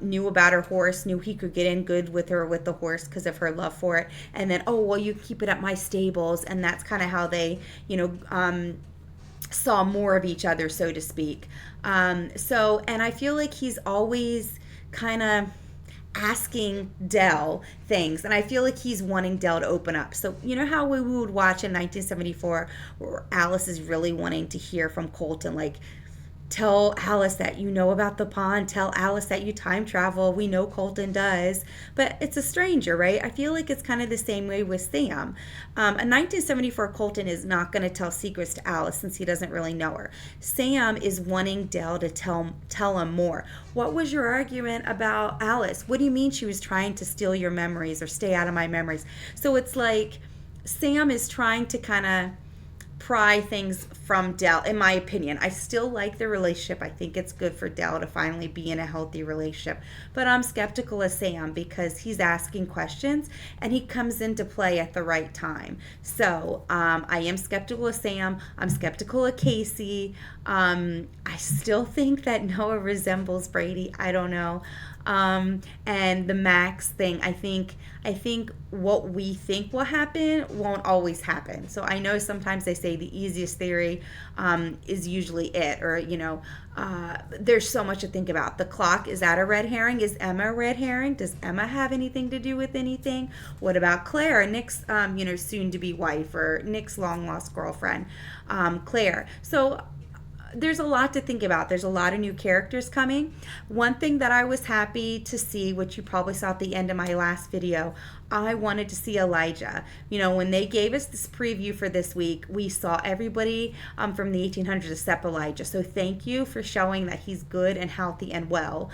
knew about her horse, knew he could get in good with her with the horse because of her love for it. And then, oh, well, you keep it at my stables. And that's kind of how they, saw more of each other, so to speak. And I feel like he's always kind of asking Dell things, and I feel like he's wanting Dell to open up. So you know how we would watch in 1974 where Alice is really wanting to hear from Colton, like, tell Alice that you know about the pond, tell Alice that you time travel. We know Colton does, but it's a stranger, right? I feel like it's kind of the same way with Sam. A 1974 Colton is not going to tell secrets to Alice since he doesn't really know her. Sam is wanting Dell to tell him more. What was your argument about Alice? What do you mean she was trying to steal your memories or stay out of my memories? So it's like Sam is trying to kind of pry things from Dell, in my opinion. I still like the relationship. I think it's good for Dell to finally be in a healthy relationship. But I'm skeptical of Sam because he's asking questions and he comes into play at the right time. So I am skeptical of Sam. I'm skeptical of Casey. I still think that Noah resembles Brady. I don't know. And the Max thing, I think what we think will happen won't always happen. So I know sometimes they say the easiest theory is usually it, or there's so much to think about. The clock, is that a red herring? Is Emma a red herring? Does Emma have anything to do with anything? What about Claire, Nick's soon to be wife, or Nick's long lost girlfriend, Claire? So there's a lot to think about. There's a lot of new characters coming. One thing that I was happy to see, which you probably saw at the end of my last video, I wanted to see Elijah. When they gave us this preview for this week, we saw everybody from the 1800s except Elijah. So thank you for showing that he's good and healthy and well,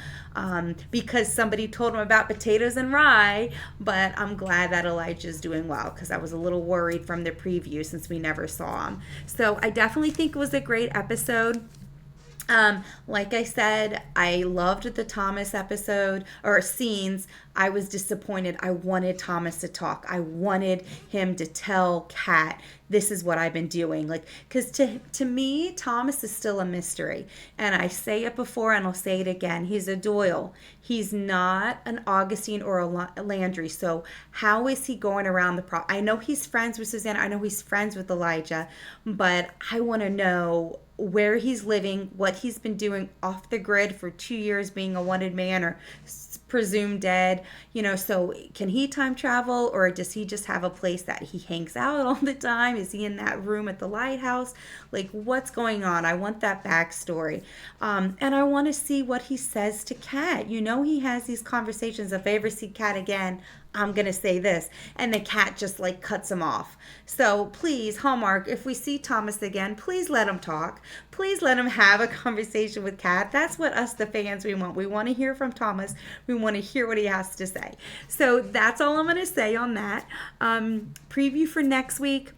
because somebody told him about potatoes and rye, but I'm glad that Elijah's doing well because I was a little worried from the preview since we never saw him. So I definitely think it was a great episode. Like I said, I loved the Thomas episode or scenes. I was disappointed. I wanted Thomas to talk. I wanted him to tell Kat, this is what I've been doing. Like, because to me, Thomas is still a mystery. And I say it before and I'll say it again. He's a Doyle. He's not an Augustine or a Landry. So how is he going around the I know he's friends with Susanna. I know he's friends with Elijah. But I want to know where he's living, what he's been doing off the grid for 2 years, being a wanted man or presumed dead. So can he time travel, or does he just have a place that he hangs out all the time? Is he in that room at the lighthouse? Like, what's going on? I want that backstory. And I want to see what he says to Kat. He has these conversations. If I ever see Kat again, I'm going to say this. And the cat just cuts him off. So please, Hallmark, if we see Thomas again, please let him talk. Please let him have a conversation with Kat. That's what us, the fans, we want. We want to hear from Thomas. We want to hear what he has to say. So that's all I'm going to say on that. Preview for next week.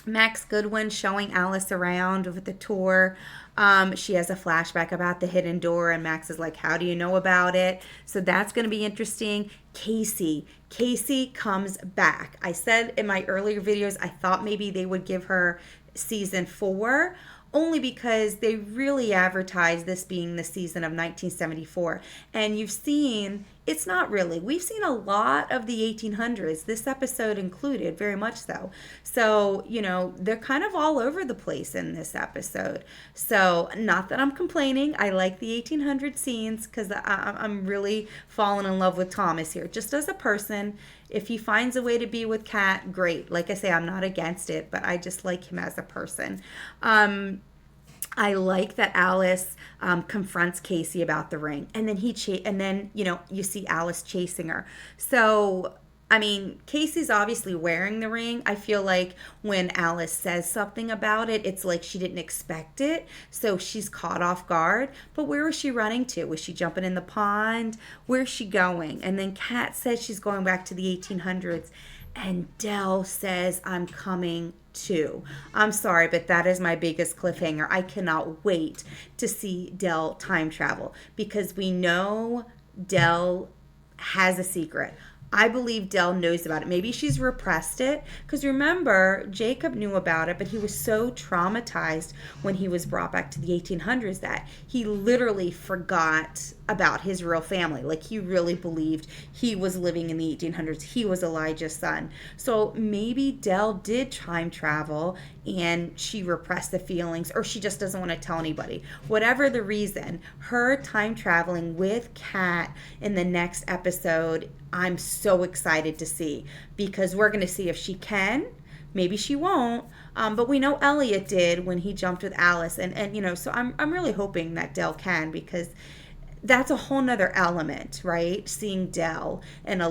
Max Goodwin showing Alice around with the tour. She has a flashback about the hidden door, and Max is like, how do you know about it? So that's going to be interesting. Casey comes back. I said in my earlier videos, I thought maybe they would give her season 4, only because they really advertised this being the season of 1974. And you've seen, it's not really. We've seen a lot of the 1800s, this episode included, very much so. So, they're kind of all over the place in this episode. So, not that I'm complaining. I like the 1800 scenes because I'm really falling in love with Thomas here. Just as a person, if he finds a way to be with Kat, great. Like I say, I'm not against it, but I just like him as a person. I like that Alice confronts Casey about the ring, and then you see Alice chasing her. So I mean, Casey's obviously wearing the ring. I feel like when Alice says something about it, it's like she didn't expect it. So she's caught off guard. But where was she running to? Was she jumping in the pond? Where's she going? And then Kat says she's going back to the 1800s. And Dell says, I'm coming too. I'm sorry, but that is my biggest cliffhanger. I cannot wait to see Dell time travel because we know Dell has a secret. I believe Dell knows about it. Maybe she's repressed it. Because remember, Jacob knew about it, but he was so traumatized when he was brought back to the 1800s that he literally forgot about his real family. Like, he really believed he was living in the 1800s. He was Elijah's son. So maybe Dell did time travel and she repressed the feelings, or she just doesn't want to tell anybody. Whatever the reason, her time traveling with Kat in the next episode, I'm so excited to see, because we're going to see if she can. Maybe she won't, but we know Elliot did when he jumped with Alice, and so I'm really hoping that Dell can, because that's a whole nother element, right? Seeing Dell and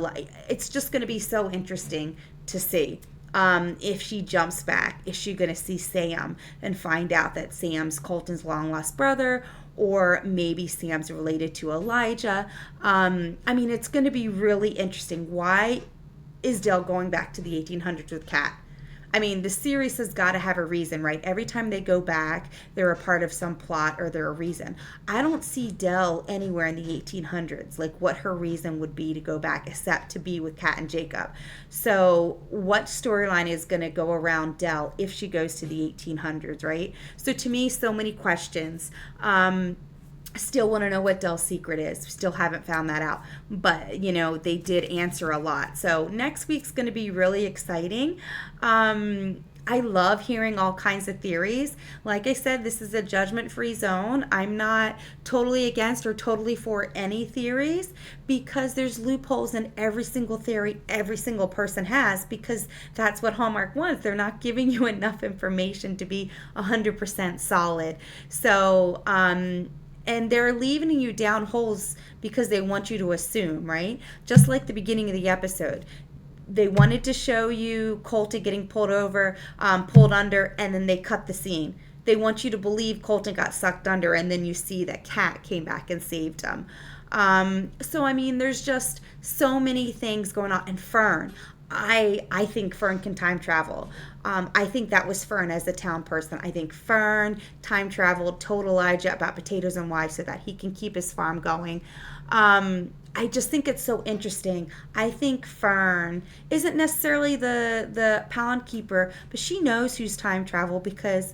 it's just going to be so interesting to see. If she jumps back, is she going to see Sam and find out that Sam's Colton's long lost brother, or maybe Sam's related to Elijah? I mean, it's going to be really interesting. Why is Dell going back to the 1800s with Kat? I mean, the series has got to have a reason, right? Every time they go back, they're a part of some plot or they're a reason. I don't see Dell anywhere in the 1800s, like what her reason would be to go back, except to be with Kat and Jacob. So what storyline is going to go around Dell if she goes to the 1800s, right? So to me, so many questions. Still want to know what Dell's secret is. Still haven't found that out. But, they did answer a lot. So next week's going to be really exciting. I love hearing all kinds of theories. Like I said, this is a judgment-free zone. I'm not totally against or totally for any theories, because there's loopholes in every single theory every single person has, because that's what Hallmark wants. They're not giving you enough information to be 100% solid. So, and they're leaving you down holes because they want you to assume, right? Just like the beginning of the episode. They wanted to show you Colton getting pulled over, pulled under, and then they cut the scene. They want you to believe Colton got sucked under, and then you see that Kat came back and saved him. So, I mean, there's just so many things going on. And Fern, I think Fern can time travel. I think that was Fern as a town person. I think Fern time traveled, told Elijah about potatoes and wives so that he can keep his farm going. I just think it's so interesting. I think Fern isn't necessarily the pond keeper, but she knows who's time travel because,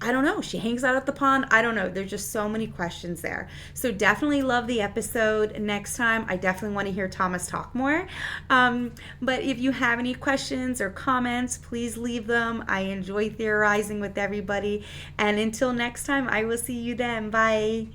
I don't know, she hangs out at the pond. I don't know. There's just so many questions there. So definitely love the episode. Next time, I definitely want to hear Thomas talk more. But if you have any questions or comments, please leave them. I enjoy theorizing with everybody. And until next time, I will see you then. Bye.